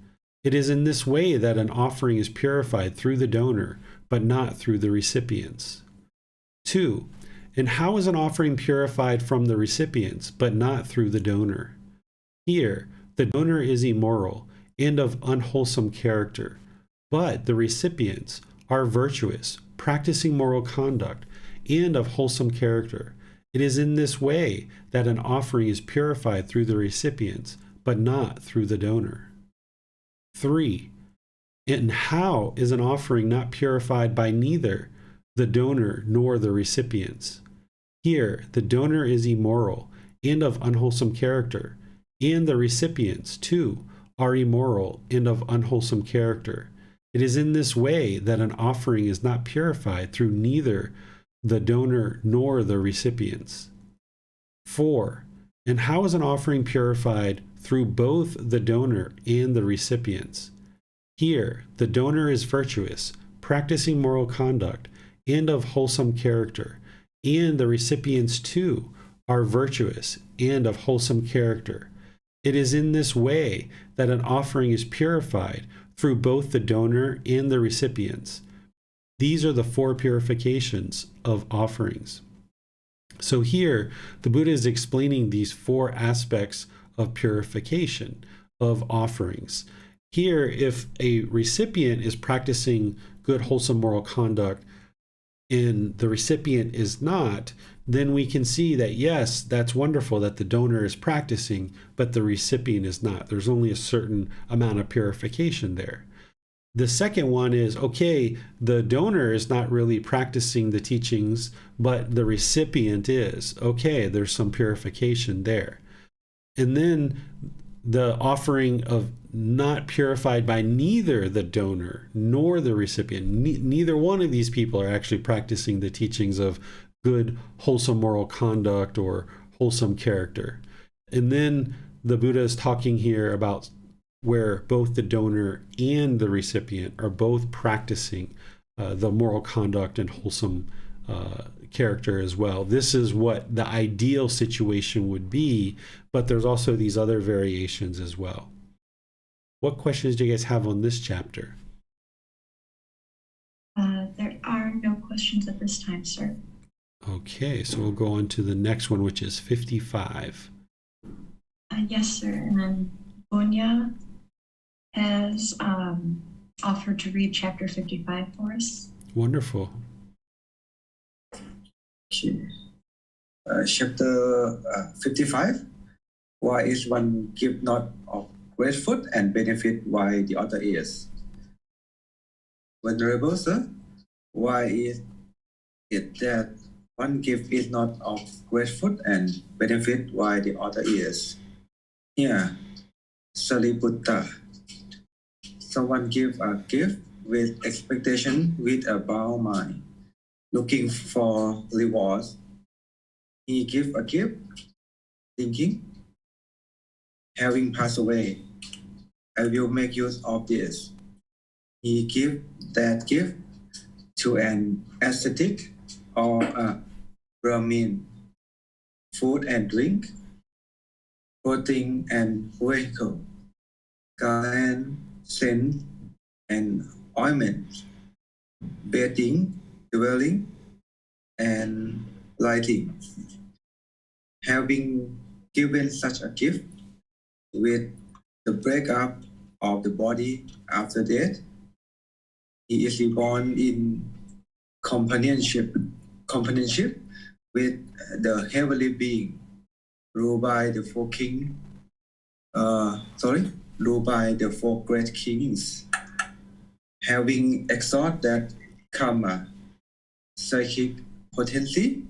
Speaker 1: It is in this way that an offering is purified through the donor, but not through the recipients. 2, and how is an offering purified from the recipients, but not through the donor? Here, the donor is immoral and of unwholesome character, but the recipients are virtuous, practicing moral conduct, and of wholesome character. It is in this way that an offering is purified through the recipients, but not through the donor. 3, And how is an offering not purified by neither the donor nor the recipients? Here, the donor is immoral and of unwholesome character, and the recipients, too, are immoral and of unwholesome character. It is in this way that an offering is not purified through neither the donor nor the recipients. 4. And how is an offering purified through both the donor and the recipients? Here, the donor is virtuous, practicing moral conduct, and of wholesome character, and the recipients too are virtuous and of wholesome character. It is in this way that an offering is purified through both the donor and the recipients. These are the 4 purifications of offerings. So here, the Buddha is explaining these 4 aspects of purification of offerings. Here, if a recipient is practicing good, wholesome moral conduct and the recipient is not, then we can see that, yes, that's wonderful that the donor is practicing, but the recipient is not. There's only a certain amount of purification there. The second one is, okay, the donor is not really practicing the teachings, but the recipient is. Okay, there's some purification there. And then the offering of not purified by neither the donor nor the recipient. Neither one of these people are actually practicing the teachings of good, wholesome moral conduct or wholesome character. And then the Buddha is talking here about where both the donor and the recipient are both practicing the moral conduct and wholesome character as well. This is what the ideal situation would be, but there's also these other variations as well. What questions do you guys have on this chapter?
Speaker 2: There are no questions at this time, sir.
Speaker 1: Okay, so we'll go on to the next one, which is 55.
Speaker 2: Yes, sir. And then Bunya has offered to read chapter 55 for us.
Speaker 1: Wonderful.
Speaker 3: Okay. Chapter 55. Why is one gift not of great fruit and benefit while the other is? Venerable sir, why is it that one gift is not of great fruit and benefit while the other is? Here, Sariputta. Someone give a gift with expectation with a bound mind, looking for rewards. He give a gift, thinking, having passed away, I will make use of this. He give that gift to an ascetic or a Brahmin, food and drink, clothing and vehicle, garland, scent and ointment, bedding, dwelling, and lighting. Having given such a gift with the breakup of the body after death, he is reborn in companionship with the heavenly being, ruled by the 4 great kings. Having exhausted that karma, psychic potency,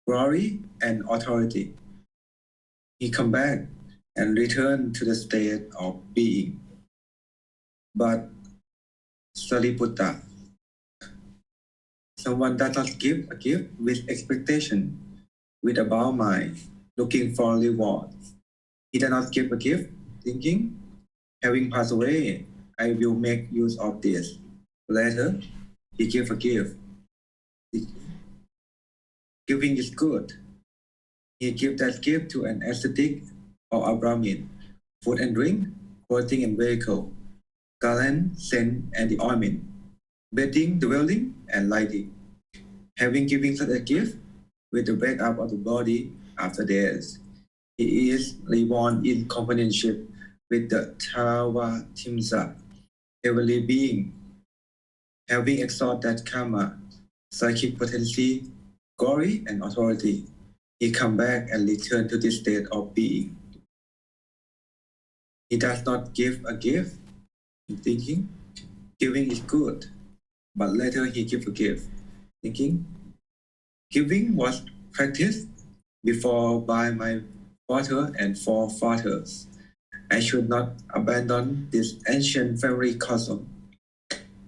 Speaker 3: glory, and authority, he come back and return to the state of being. But Sariputta, someone does not give a gift with expectation, with a bound mind, looking for reward. He does not give a gift, thinking, having passed away, I will make use of this. Later, he gave a gift. Giving is good. He gave that gift to an ascetic or a Brahmin, food and drink, clothing and vehicle, garland, scent, and the ointment, bedding, dwelling, and lighting. Having given such a gift with the breakup of the body after death, he is reborn in companionship with the Tawatimsa, heavenly being. Having exhausted that karma, psychic potency, glory, and authority, he come back and return to this state of being. He does not give a gift in thinking, Giving is good, but later he give a gift, thinking, giving was practiced before by my father and forefathers. I should not abandon this ancient family custom.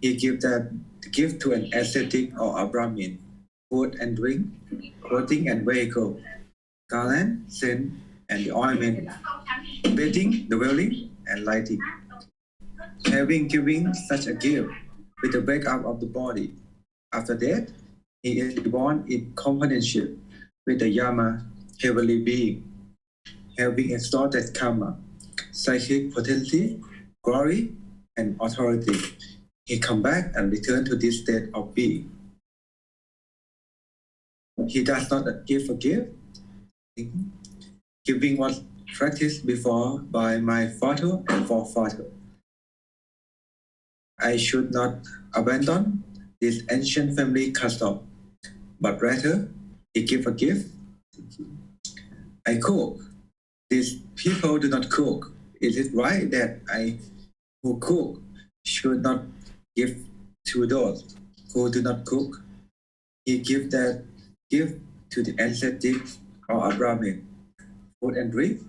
Speaker 3: He gave that gift to an ascetic or a Brahmin, food and drink, clothing and vehicle, garland, scent, and the ointment, bedding, dwelling, and lighting. Having given such a gift with the breakup of the body, after that, he is reborn in companionship with the Yama, heavenly being, having exalted karma, psychic potency, glory, and authority. He come back and return to this state of being. He does not give a gift. Giving was practiced before by my father and forefather. I should not abandon this ancient family custom, but rather he give a gift. I cook. These people do not cook. Is it right that I who cook should not give to those who do not cook? He give that gift to the ascetic or a Brahmin, food and drink,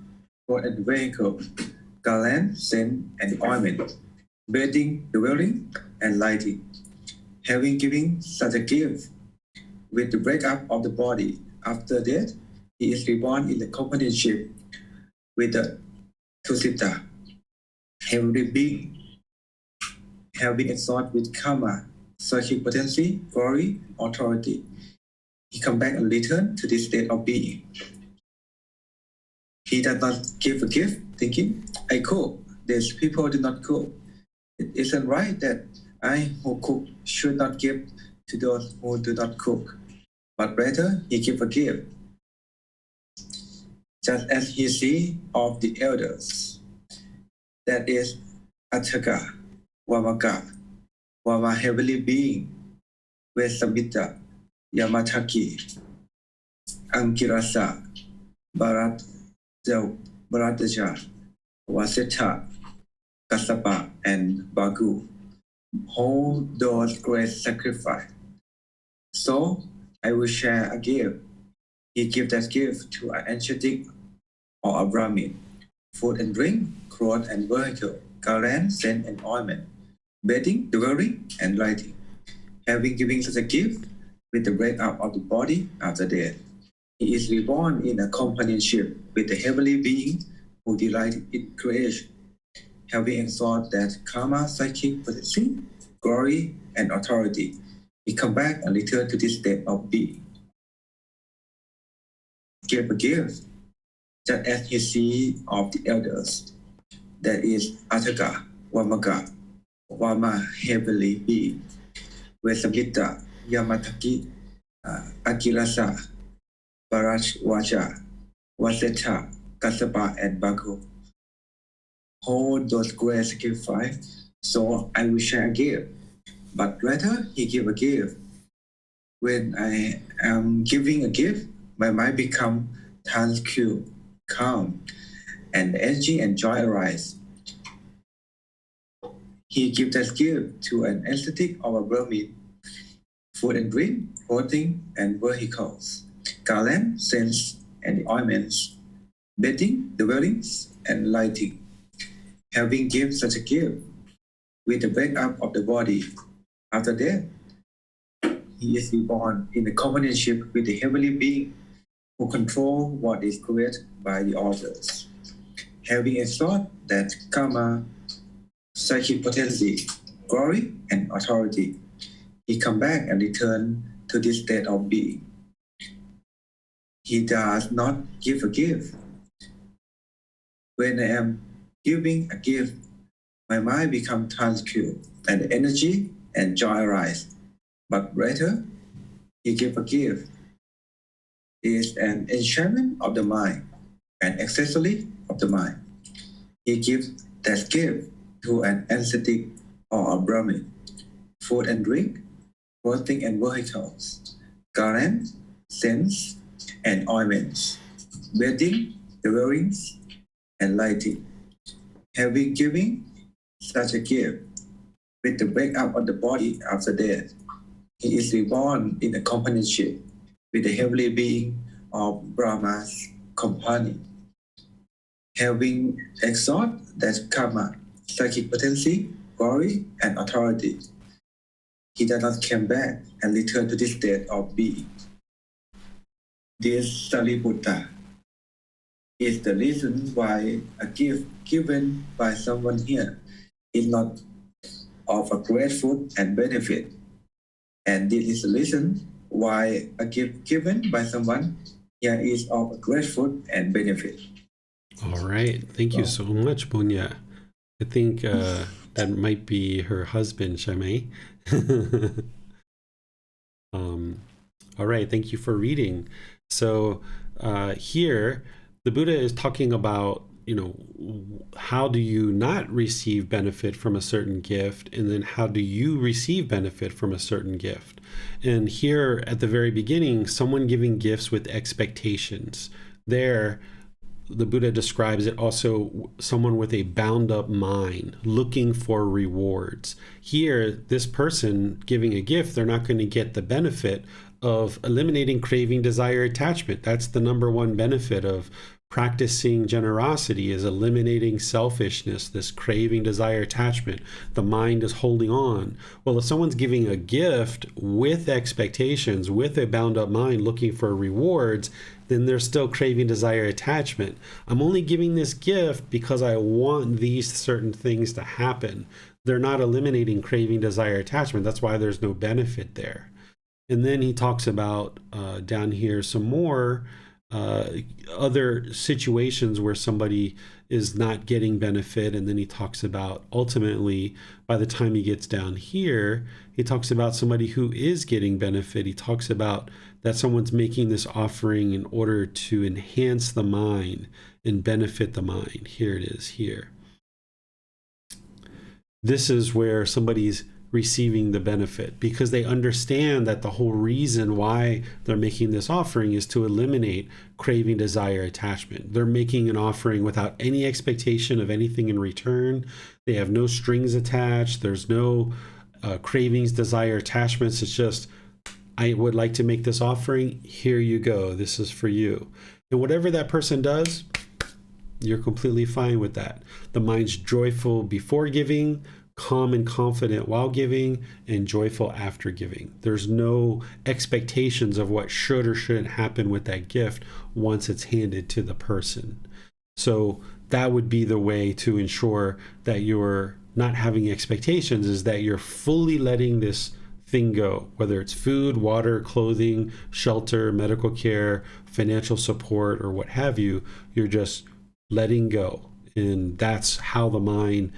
Speaker 3: food and vehicle, garland, scent, and ointment, bedding, dwelling, and lighting. Having given such a gift with the breakup of the body, after that, he is reborn in the companionship with the Tusita, heavenly being, having exalted with karma, psychic potency, glory, authority. He come back and return to this state of being. He does not give a gift, thinking, I cook. These people do not cook. It isn't right that I who cook should not give to those who do not cook, but rather he give a gift, just as he see of the elders. That is Atthaka, Vamaka, Vama heavenly being, Vesamita, Yamataki, Ankirasa, Bharataja, Vaseta, Kassapa, and Bagu, hold those great sacrifice. So I will share a gift. He give that gift to an ascetic or a Brahmin, food and drink, cloth and vehicle, garland, scent and ointment, bedding, dwelling, and lighting. Having given such a gift with the breakup of the body after death, he is reborn in a companionship with the heavenly being who delight in creation. Having exalted that karma, psychic potency, glory, and authority, he come back and return to this state of being. Give a gift, just as he see of the elders. That is Atthaka, Vamaka, Vama heavenly being, Vesamita, Yamataki, Akilasa, Bharashwaja, Vaseta, Kassapa, and Baku. Hold those great sacrifice, so I will share a gift. But rather, he give a gift. When I am giving a gift, my mind become tranquil, calm, and energy and joy arise. He gives that gift to an ascetic or a Brahmin, food and drink, clothing, and vehicles, garland, scents, and the ointments, bedding, dwellings, and lighting. Having given such a gift with the breakup of the body, after death, he is reborn in the companionship with the heavenly being who control what is created by the others. Having exalted that karma, psychic potency, glory, and authority, he come back and return to this state of being. He does not give a gift. When I am giving a gift, my mind becomes tranquil, and the energy and joy arise. But rather, he gives a gift. It is an enchantment of the mind, an accessory of the mind. He gives that gift to an ascetic or a Brahmin, food and drink, clothing and vehicles, garlands, scents, and ointments, bedding, dwellings, and lighting. Having given such a gift With the breakup of the body after death, he is reborn in a companionship with the heavenly being of Brahma's company. Having exhausted that karma, psychic potency, glory, and authority, he does not come back and return to this state of being. This Sariputta is the reason why a gift given by someone here is not of a grateful and benefit. And this is the reason why a gift given by someone here is of a grateful and benefit.
Speaker 1: All right. Thank you so much, Bunya. I think that might be her husband, Shamay. All right. Thank you for reading. So here, the Buddha is talking about, how do you not receive benefit from a certain gift? And then how do you receive benefit from a certain gift? And here at the very beginning, someone giving gifts with expectations. There, the Buddha describes it also someone with a bound up mind looking for rewards. Here, this person giving a gift, they're not going to get the benefit of eliminating craving, desire, attachment. That's the number one benefit of practicing generosity, is eliminating selfishness, this craving, desire, attachment. The mind is holding on. Well, if someone's giving a gift with expectations, with a bound up mind looking for rewards, then there's still craving, desire, attachment. I'm only giving this gift because I want these certain things to happen. They're not eliminating craving, desire, attachment. That's why there's no benefit there. And then he talks about down here some more other situations where somebody is not getting benefit. And then he talks about ultimately, by the time he gets down here, he talks about somebody who is getting benefit. He talks about that someone's making this offering in order to enhance the mind and benefit the mind. Here it is here. This is where somebody's receiving the benefit, because they understand that the whole reason why they're making this offering is to eliminate craving, desire, attachment. They're making an offering without any expectation of anything in return. They have no strings attached. There's no cravings, desire, attachments. It's just, I would like to make this offering. Here you go. This is for you. And whatever that person does, you're completely fine with that. The mind's joyful before giving, calm and confident while giving, and joyful after giving. There's no expectations of what should or shouldn't happen with that gift once it's handed to the person. So that would be the way to ensure that you're not having expectations, is that you're fully letting this thing go, whether it's food, water, clothing, shelter, medical care, financial support, or what have you. You're just letting go. And that's how the mind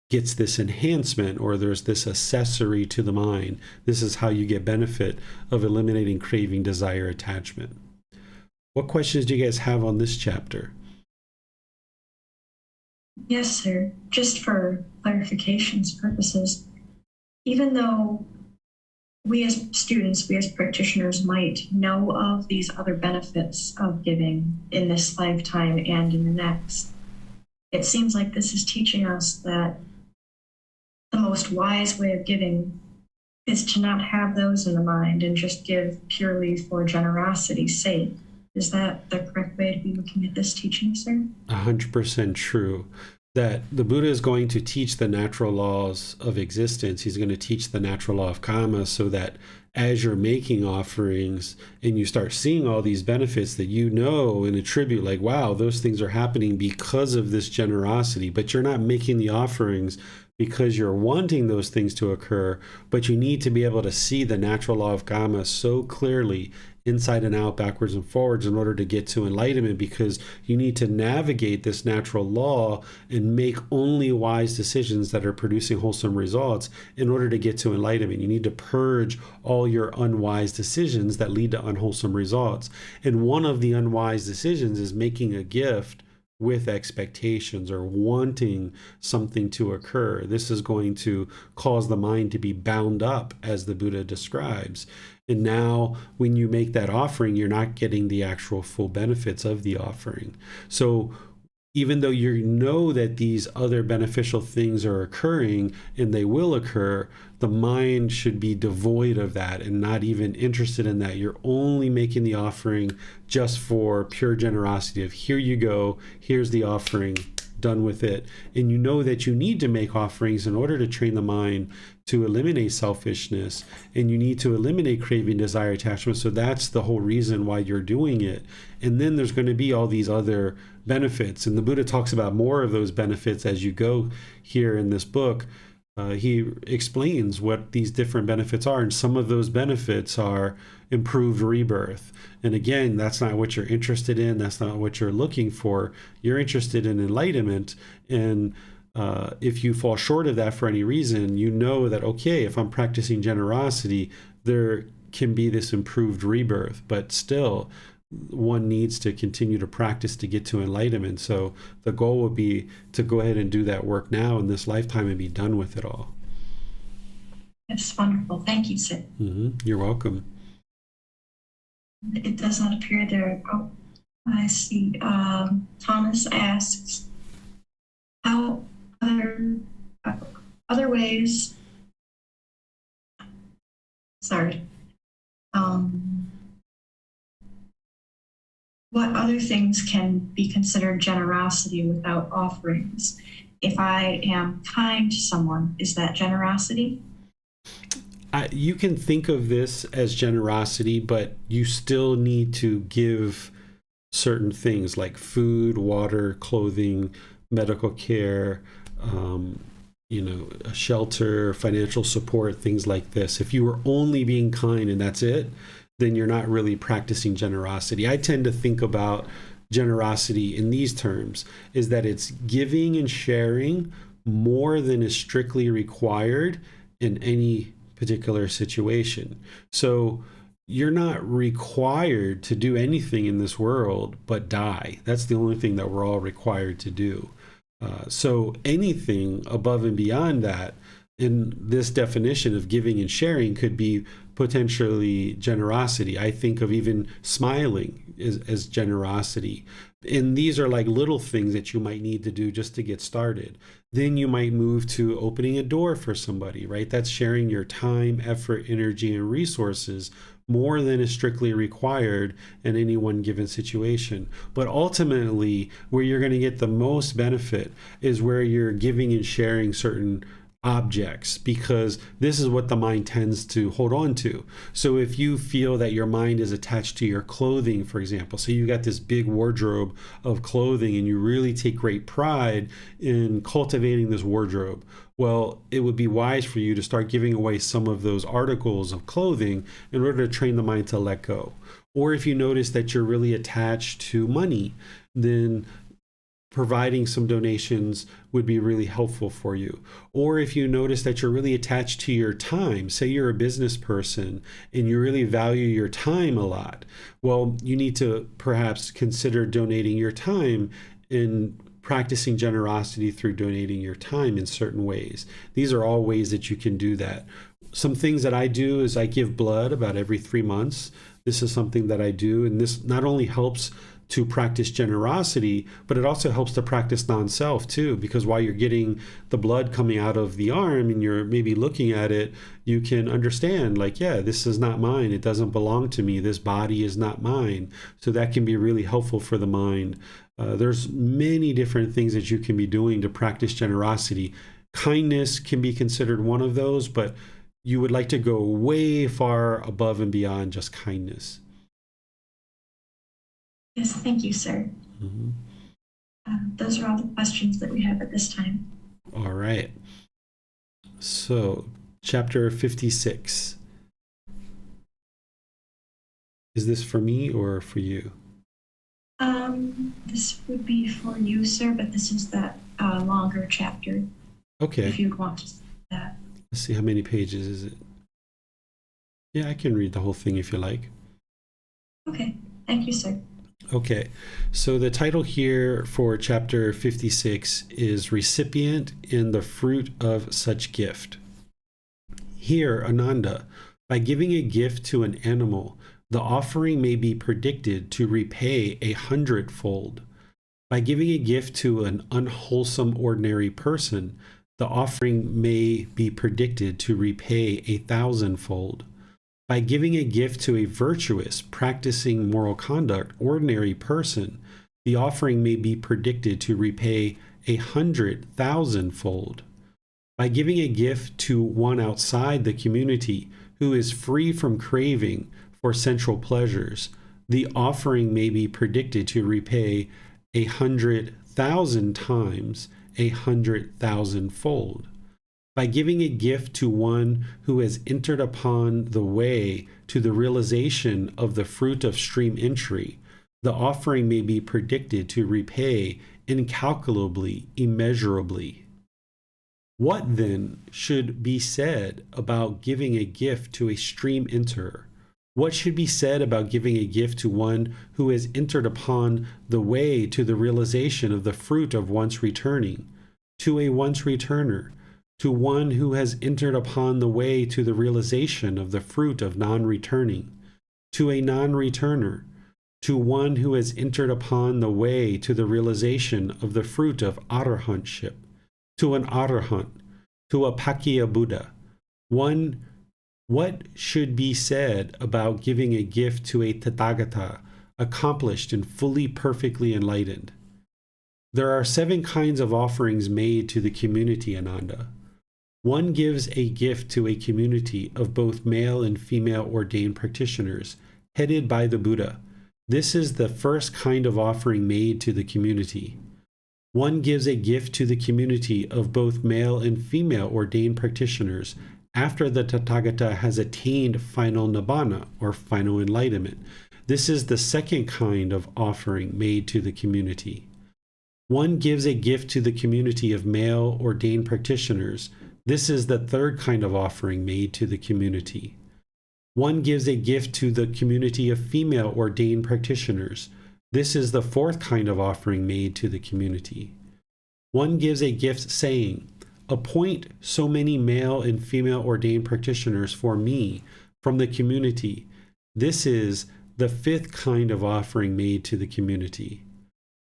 Speaker 1: gets this enhancement, or there's this accessory to the mind. This is how you get benefit of eliminating craving, desire, attachment. What questions do you guys have on this chapter?
Speaker 2: Yes, sir. Just for clarification's purposes, even though we as students, we as practitioners might know of these other benefits of giving in this lifetime and in the next, it seems like this is teaching us that the most wise way of giving is to not have those in the mind and just give purely for generosity's sake. Is that the correct way to be looking at this teaching, sir?
Speaker 1: 100% true. That the Buddha is going to teach the natural laws of existence. He's going to teach the natural law of karma, so that as you're making offerings and you start seeing all these benefits that you know and attribute, like, wow, those things are happening because of this generosity, but you're not making the offerings because you're wanting those things to occur, but you need to be able to see the natural law of karma so clearly, inside and out, backwards and forwards, in order to get to enlightenment, because you need to navigate this natural law and make only wise decisions that are producing wholesome results in order to get to enlightenment. You need to purge all your unwise decisions that lead to unwholesome results. And one of the unwise decisions is making a gift with expectations or wanting something to occur. This is going to cause the mind to be bound up, as the Buddha describes. And now when you make that offering, you're not getting the actual full benefits of the offering. So even though you know that these other beneficial things are occurring and they will occur, the mind should be devoid of that and not even interested in that. You're only making the offering just for pure generosity of, here you go, here's the offering, done with it. And you know that you need to make offerings in order to train the mind to eliminate selfishness, and you need to eliminate craving, desire, attachment. So that's the whole reason why you're doing it. And then there's going to be all these other benefits, and the Buddha talks about more of those benefits as you go here in this book. He explains what these different benefits are, and some of those benefits are improved rebirth. And again, that's not what you're interested in. That's not what you're looking for. You're interested in enlightenment. And if you fall short of that for any reason, you know that, okay, if I'm practicing generosity, there can be this improved rebirth. But still, one needs to continue to practice to get to enlightenment. So the goal would be to go ahead and do that work now in this lifetime and be done with it all.
Speaker 2: That's wonderful. Thank you, Sid.
Speaker 1: You're welcome.
Speaker 2: It does not appear there. Oh, I see. Thomas asks, how other ways, sorry, what other things can be considered generosity without offerings? If I am kind to someone, is that generosity?
Speaker 1: You can think of this as generosity, but you still need to give certain things like food, water, clothing, medical care, shelter, financial support, things like this. If you were only being kind and that's it, then you're not really practicing generosity. I tend to think about generosity in these terms, is that it's giving and sharing more than is strictly required in any particular situation. So you're not required to do anything in this world but die. That's the only thing that we're all required to do. So anything above and beyond that, in this definition of giving and sharing, could be potentially generosity. I think of even smiling as generosity. And these are like little things that you might need to do just to get started. Then you might move to opening a door for somebody, right? That's sharing your time, effort, energy, and resources more than is strictly required in any one given situation. But ultimately, where you're going to get the most benefit is where you're giving and sharing certain objects, because this is what the mind tends to hold on to. So if you feel that your mind is attached to your clothing, for example, so you got this big wardrobe of clothing and you really take great pride in cultivating this wardrobe, well, it would be wise for you to start giving away some of those articles of clothing in order to train the mind to let go. Or if you notice that you're really attached to money, then providing some donations would be really helpful for you. Or if you notice that you're really attached to your time, say you're a business person and you really value your time a lot, well, you need to perhaps consider donating your time and practicing generosity through donating your time in certain ways. These are all ways that you can do that. Some things that I do is I give blood about every 3 months. This is something that I do, and this not only helps to practice generosity, but it also helps to practice non-self too, because while you're getting the blood coming out of the arm and you're maybe looking at it, you can understand, like, yeah, this is not mine. It doesn't belong to me. This body is not mine. So that can be really helpful for the mind. There's many different things that you can be doing to practice generosity. Kindness can be considered one of those, but you would like to go way far above and beyond just kindness.
Speaker 2: Yes, thank you, sir. Those are all the questions that we have at this time.
Speaker 1: All right. So, chapter 56. Is this for me or for you?
Speaker 2: This would be for you, sir, but this is that longer chapter.
Speaker 1: Okay.
Speaker 2: If you'd want to see that.
Speaker 1: Let's see, how many pages is it? Yeah, I can read the whole thing if you like.
Speaker 2: Okay. Thank you, sir.
Speaker 1: Okay, so the title here for chapter 56 is Recipient in the Fruit of Such Gift. Here, Ananda, by giving a gift to an animal, the offering may be predicted to repay 100-fold. By giving a gift to an unwholesome ordinary person, the offering may be predicted to repay 1,000-fold. By giving a gift to a virtuous, practicing moral conduct ordinary person, the offering may be predicted to repay 100,000-fold. By giving a gift to one outside the community who is free from craving for sensual pleasures, the offering may be predicted to repay 100,000 times 100,000-fold. By giving a gift to one who has entered upon the way to the realization of the fruit of stream entry, the offering may be predicted to repay incalculably, immeasurably. What then should be said about giving a gift to a stream enterer? What should be said about giving a gift to one who has entered upon the way to the realization of the fruit of once returning, to a once returner, to one who has entered upon the way to the realization of the fruit of non-returning, to a non-returner, to one who has entered upon the way to the realization of the fruit of arahantship, to an arahant, to a Pakya Buddha. What should be said about giving a gift to a Tathagata, accomplished and fully perfectly enlightened? There are 7 kinds of offerings made to the community, Ananda. One gives a gift to a community of both male and female ordained practitioners, headed by the Buddha. This is the first kind of offering made to the community. One gives a gift to the community of both male and female ordained practitioners after the Tathagata has attained final nibbana, or final enlightenment. This is the second kind of offering made to the community. One gives a gift to the community of male ordained practitioners. This is the third kind of offering made to the community. One gives a gift to the community of female ordained practitioners. This is the fourth kind of offering made to the community. One gives a gift saying, "Appoint so many male and female ordained practitioners for me from the community." This is the fifth kind of offering made to the community.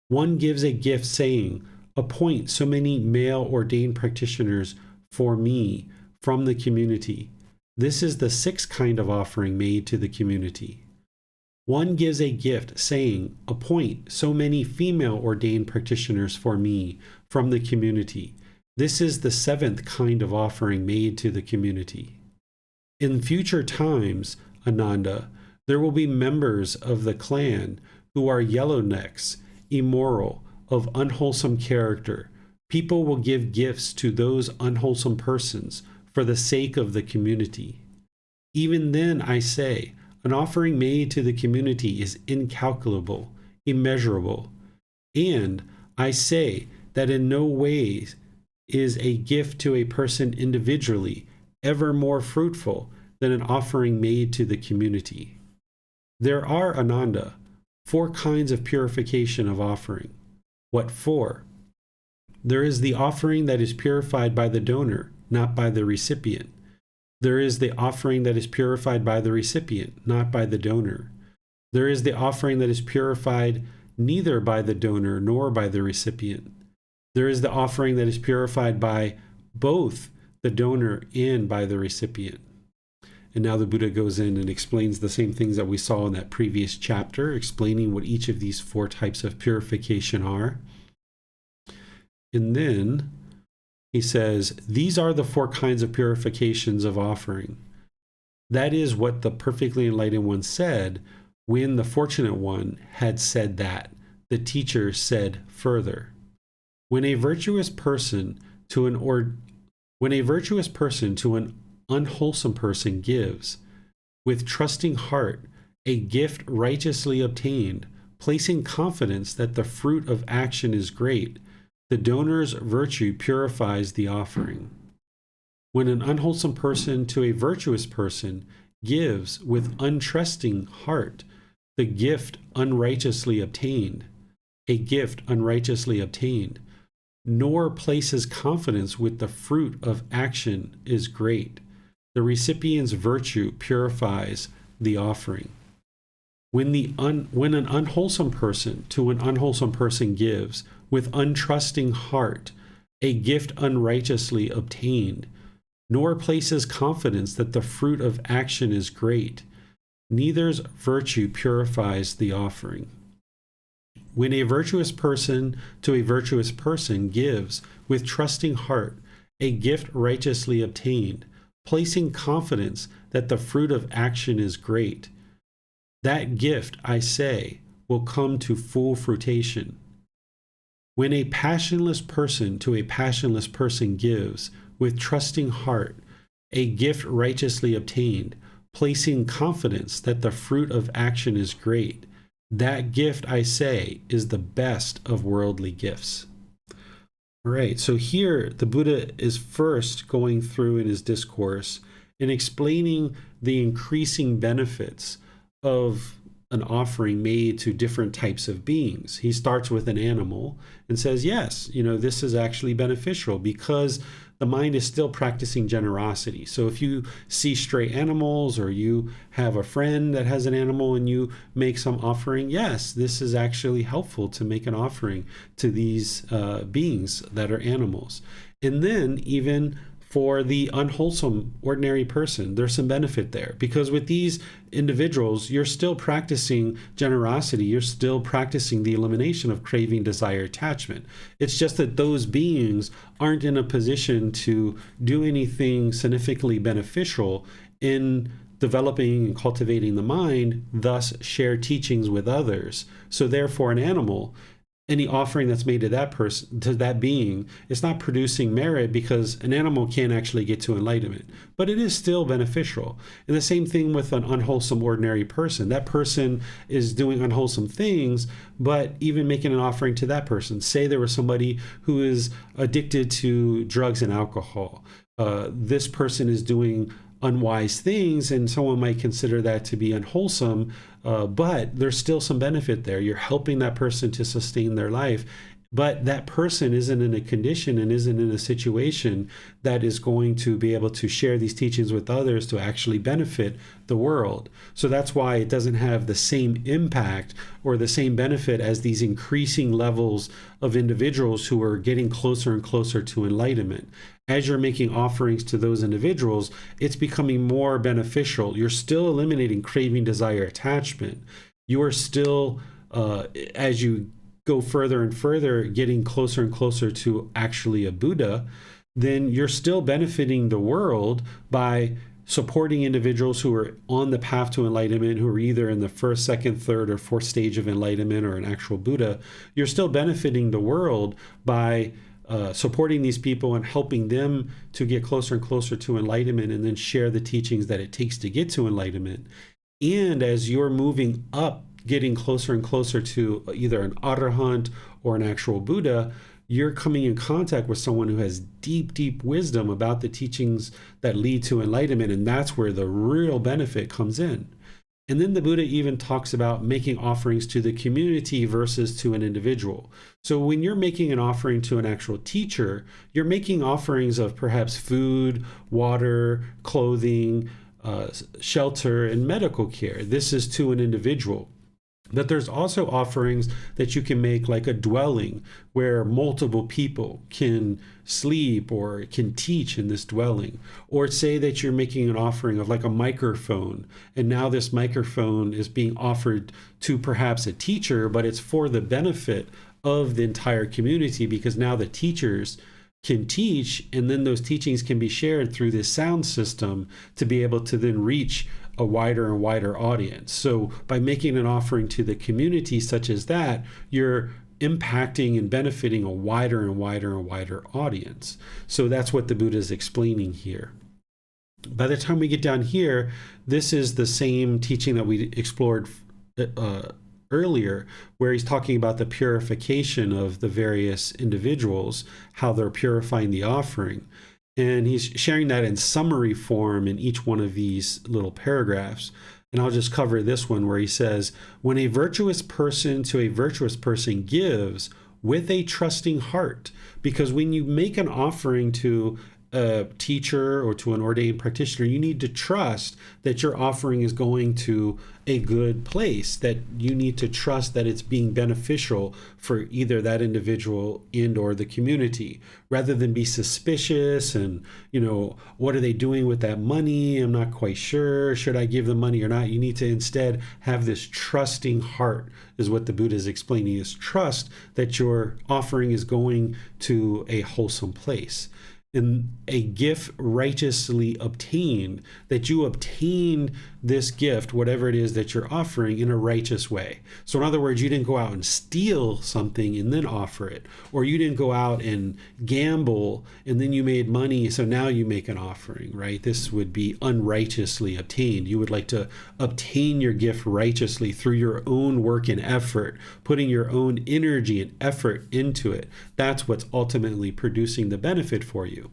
Speaker 1: One gives a gift saying, "Appoint so many male ordained practitioners for me from the community." This is the sixth kind of offering made to the community. One gives a gift saying, "Appoint so many female ordained practitioners for me from the community." This is the seventh kind of offering made to the community. In future times, Ananda, there will be members of the clan who are yellownecks, immoral, of unwholesome character. People will give gifts to those unwholesome persons for the sake of the community. Even then, I say, an offering made to the community is incalculable, immeasurable. And I say that in no way is a gift to a person individually ever more fruitful than an offering made to the community. There are, Ananda, 4 kinds of purification of offering. What 4? There is the offering that is purified by the donor, not by the recipient. There is the offering that is purified by the recipient, not by the donor. There is the offering that is purified neither by the donor nor by the recipient. There is the offering that is purified by both the donor and by the recipient. And now the Buddha goes in and explains the same things that we saw in that previous chapter, explaining what each of these 4 types of purification are. And then he says, these are the 4 kinds of purifications of offering. That is what the perfectly enlightened one said when the fortunate one had said that. The teacher said further, when a virtuous person to an unwholesome person gives, with trusting heart, a gift righteously obtained, placing confidence that the fruit of action is great, the donor's virtue purifies the offering. When an unwholesome person to a virtuous person gives with untrusting heart, the gift unrighteously obtained, a gift unrighteously obtained, nor places confidence with the fruit of action is great, the recipient's virtue purifies the offering. When an unwholesome person to an unwholesome person gives with untrusting heart a gift unrighteously obtained, nor places confidence that the fruit of action is great, neither's virtue purifies the offering. When a virtuous person to a virtuous person gives with trusting heart a gift righteously obtained, placing confidence that the fruit of action is great, that gift, I say, will come to full fruition. When a passionless person to a passionless person gives, with trusting heart, a gift righteously obtained, placing confidence that the fruit of action is great, that gift, I say, is the best of worldly gifts. All right, so here the Buddha is first going through in his discourse and explaining the increasing benefits of an offering made to different types of beings. He starts with an animal and says, yes, this is actually beneficial because the mind is still practicing generosity. So if you see stray animals or you have a friend that has an animal and you make some offering, yes, this is actually helpful to make an offering to these beings that are animals. And then even for the unwholesome ordinary person, there's some benefit there, because with these individuals, you're still practicing generosity. You're still practicing the elimination of craving, desire, attachment. It's just that those beings aren't in a position to do anything significantly beneficial in developing and cultivating the mind, thus share teachings with others. So therefore, an animal, any offering that's made to that person, to that being, it's not producing merit because an animal can't actually get to enlightenment, but it is still beneficial. And the same thing with an unwholesome ordinary person. That person is doing unwholesome things, but even making an offering to that person. Say there was somebody who is addicted to drugs and alcohol. This person is doing unwise things, and someone might consider that to be unwholesome, but there's still some benefit there. You're helping that person to sustain their life, but that person isn't in a condition and isn't in a situation that is going to be able to share these teachings with others to actually benefit the world. So that's why it doesn't have the same impact or the same benefit as these increasing levels of individuals who are getting closer and closer to enlightenment. As you're making offerings to those individuals, it's becoming more beneficial. You're still eliminating craving, desire, attachment. You are still, as you go further and further, getting closer and closer to actually a Buddha, then you're still benefiting the world by supporting individuals who are on the path to enlightenment, who are either in the first, second, third, or fourth stage of enlightenment or an actual Buddha. You're still benefiting the world by supporting these people and helping them to get closer and closer to enlightenment and then share the teachings that it takes to get to enlightenment. And as you're moving up, getting closer and closer to either an Arahant or an actual Buddha, you're coming in contact with someone who has deep, deep wisdom about the teachings that lead to enlightenment. And that's where the real benefit comes in. And then the Buddha even talks about making offerings to the community versus to an individual. So when you're making an offering to an actual teacher, you're making offerings of perhaps food, water, clothing, shelter, and medical care. This is to an individual. But there's also offerings that you can make, like a dwelling where multiple people can sleep or can teach in this dwelling. Or say that you're making an offering of like a microphone, and now this microphone is being offered to perhaps a teacher, but it's for the benefit of the entire community, because now the teachers can teach, and then those teachings can be shared through this sound system to be able to then reach a wider and wider audience. So by making an offering to the community such as that, you're impacting and benefiting a wider and wider and wider audience. So that's what the Buddha is explaining here. By the time we get down here, this is the same teaching that we explored earlier, where he's talking about the purification of the various individuals, how they're purifying the offering. And he's sharing that in summary form in each one of these little paragraphs. And I'll just cover this one where he says, when a virtuous person to a virtuous person gives with a trusting heart, because when you make an offering to a teacher or to an ordained practitioner, you need to trust that your offering is going to a good place, that you need to trust that it's being beneficial for either that individual and or the community, rather than be suspicious and, what are they doing with that money? I'm not quite sure. Should I give the money or not? You need to instead have this trusting heart, is what the Buddha is explaining, is trust that your offering is going to a wholesome place. And a gift righteously obtained, that you obtained this gift, whatever it is that you're offering, in a righteous way. So in other words, you didn't go out and steal something and then offer it, or you didn't go out and gamble and then you made money, so now you make an offering, right? This would be unrighteously obtained. You would like to obtain your gift righteously through your own work and effort, putting your own energy and effort into it. That's what's ultimately producing the benefit for you.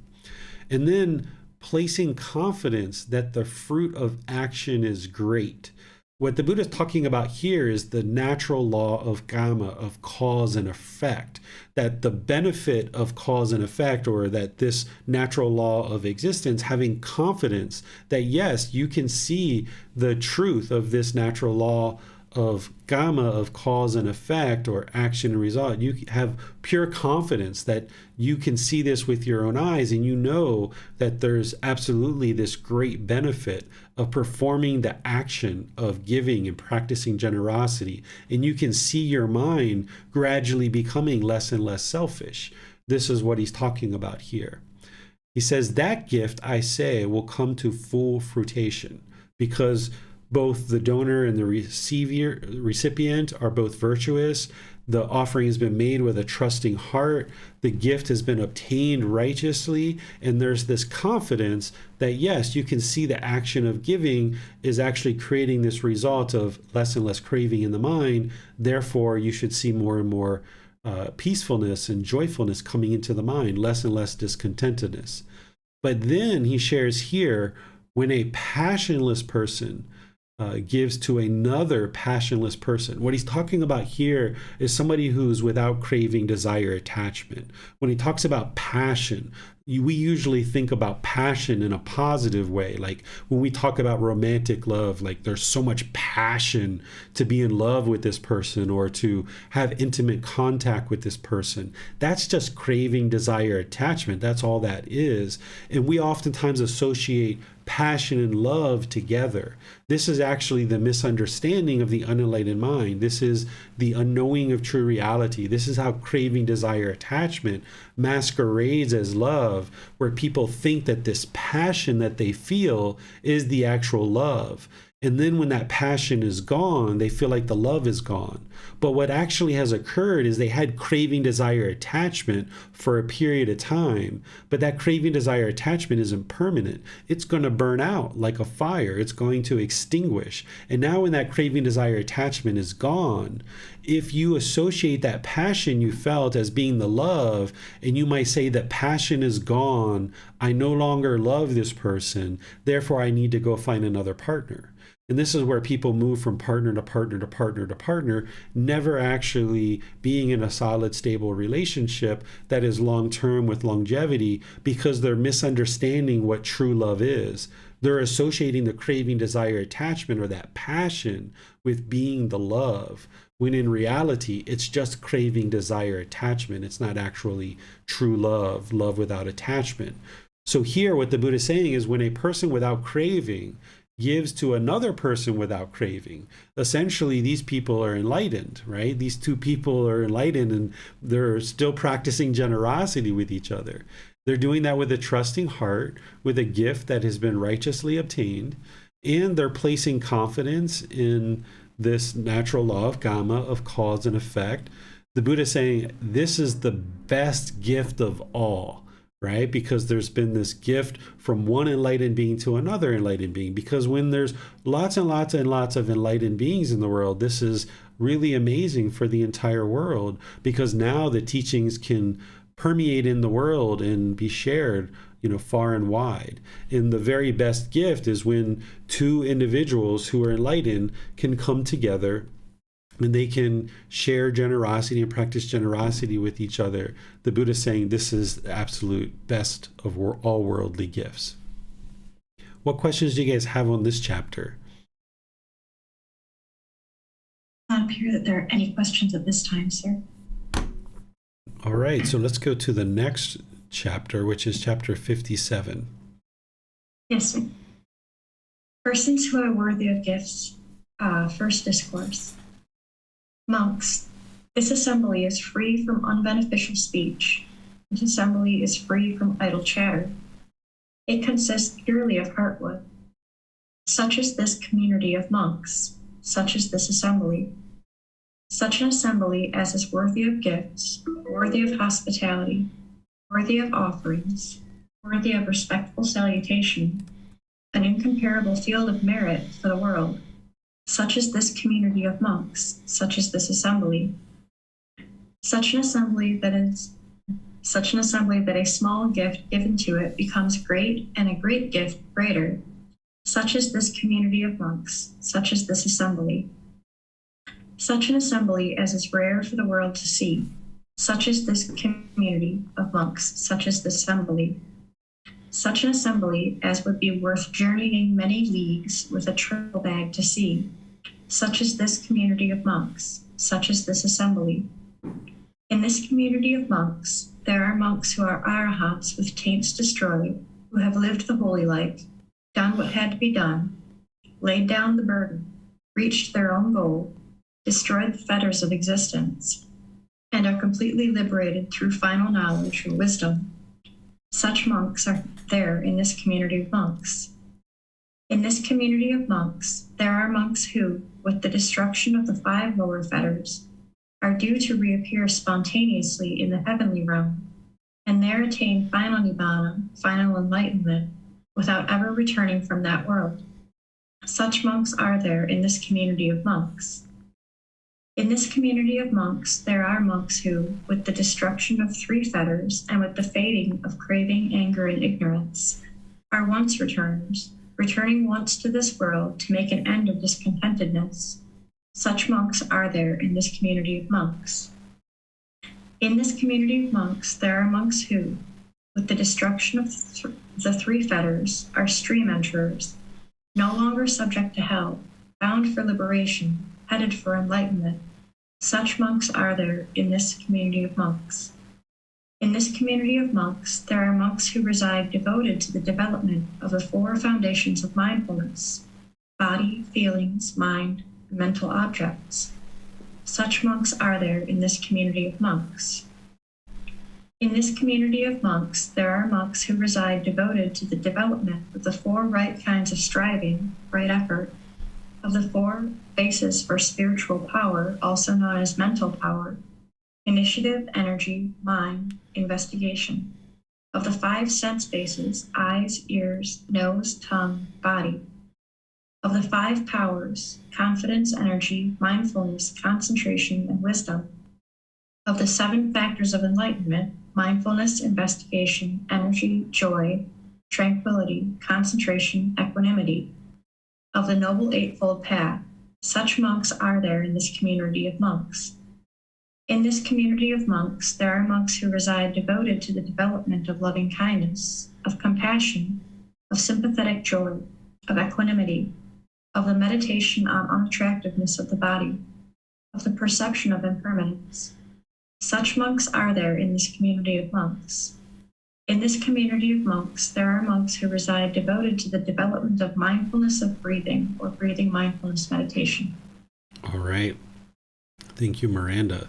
Speaker 1: And then placing confidence that the fruit of action is great. What the Buddha is talking about here is the natural law of karma, of cause and effect, that the benefit of cause and effect, or that this natural law of existence, having confidence that yes, you can see the truth of this natural law of karma, of cause and effect, or action and result. You have pure confidence that you can see this with your own eyes, and you know that there's absolutely this great benefit of performing the action of giving and practicing generosity. And you can see your mind gradually becoming less and less selfish. This is what he's talking about here. He says that gift, I say, will come to full fruition, because both the donor and the recipient are both virtuous. The offering has been made with a trusting heart. The gift has been obtained righteously. And there's this confidence that, yes, you can see the action of giving is actually creating this result of less and less craving in the mind. Therefore, you should see more and more peacefulness and joyfulness coming into the mind, less and less discontentedness. But then he shares here, when a passionless person gives to another passionless person. What he's talking about here is somebody who's without craving, desire, attachment. When he talks about passion, we usually think about passion in a positive way. Like when we talk about romantic love, like there's so much passion to be in love with this person or to have intimate contact with this person. That's just craving, desire, attachment. That's all that is. And we oftentimes associate passion and love together. This is actually the misunderstanding of the unenlightened mind. This is the unknowing of true reality. This is how craving, desire, attachment masquerades as love, where people think that this passion that they feel is the actual love. And then when that passion is gone, they feel like the love is gone. But what actually has occurred is they had craving, desire, attachment for a period of time. But that craving, desire, attachment isn't permanent. It's going to burn out like a fire. It's going to extinguish. And now when that craving, desire, attachment is gone, if you associate that passion you felt as being the love, and you might say that passion is gone, I no longer love this person, therefore I need to go find another partner. And this is where people move from partner to partner to partner to partner, never actually being in a solid, stable relationship that is long-term with longevity, because they're misunderstanding what true love is. They're associating the craving, desire, attachment, or that passion with being the love, when in reality, it's just craving, desire, attachment. It's not actually true love, love without attachment. So here, what the Buddha is saying is, when a person without craving gives to another person without craving, essentially these people are enlightened, right? These two people are enlightened, and they're still practicing generosity with each other. They're doing that with a trusting heart, with a gift that has been righteously obtained, and they're placing confidence in this natural law of karma, of cause and effect. The Buddha is saying this is the best gift of all, right? Because there's been this gift from one enlightened being to another enlightened being. Because when there's lots and lots and lots of enlightened beings in the world, this is really amazing for the entire world, because now the teachings can permeate in the world and be shared, far and wide. And the very best gift is when two individuals who are enlightened can come together and they can share generosity and practice generosity with each other, the Buddha is saying this is the absolute best of all worldly gifts. What questions do you guys have on this chapter?
Speaker 2: Not appear that there are any questions at this time, sir.
Speaker 1: All right, so let's go to the next chapter, which is chapter 57.
Speaker 2: Yes, sir. Persons who are worthy of gifts. First discourse. Monks, this assembly is free from unbeneficial speech. This assembly is free from idle chatter. It consists purely of heartwood. Such is this community of monks, such is this assembly. Such an assembly as is worthy of gifts, worthy of hospitality, worthy of offerings, worthy of respectful salutation, an incomparable field of merit for the world. Such is this community of monks, such is this assembly. Such an assembly that a small gift given to it becomes great, and a great gift greater. Such is this community of monks, such is this assembly. Such an assembly as is rare for the world to see. Such is this community of monks, such is this assembly. Such an assembly as would be worth journeying many leagues with a travel bag to see. Such is this community of monks, such is this assembly. In this community of monks, there are monks who are arahants with taints destroyed, who have lived the holy life, done what had to be done, laid down the burden, reached their own goal, destroyed the fetters of existence, and are completely liberated through final knowledge or wisdom. Such monks are there in this community of monks. In this community of monks, there are monks who, with the destruction of the 5 lower fetters, are due to reappear spontaneously in the heavenly realm, and there attain final nibbana, final enlightenment, without ever returning from that world. Such monks are there in this community of monks. In this community of monks, there are monks who, with the destruction of 3 fetters and with the fading of craving, anger, and ignorance, are once returners, returning once to this world to make an end of discontentedness. Such monks are there in this community of monks. In this community of monks, there are monks who, with the destruction of the 3 fetters, are stream enterers, no longer subject to hell, bound for liberation, headed for enlightenment. Such monks are there in this community of monks. In this community of monks, there are monks who reside devoted to the development of the 4 foundations of mindfulness: body, feelings, mind, and mental objects. Such monks are there in this community of monks. In this community of monks, there are monks who reside devoted to the development of the 4 right kinds of striving, right effort, of the 4 bases for spiritual power, also known as mental power: initiative, energy, mind, investigation. Of the 5 sense bases: eyes, ears, nose, tongue, body. Of the 5 powers: confidence, energy, mindfulness, concentration, and wisdom. Of the 7 factors of enlightenment: mindfulness, investigation, energy, joy, tranquility, concentration, equanimity. Of the Noble Eightfold Path, such monks are there in this community of monks. In this community of monks, there are monks who reside devoted to the development of loving kindness, of compassion, of sympathetic joy, of equanimity, of the meditation on unattractiveness of the body, of the perception of impermanence. Such monks are there in this community of monks. In this community of monks, there are monks who reside devoted to the development of mindfulness of breathing, or breathing mindfulness meditation.
Speaker 1: All right. Thank you, Miranda.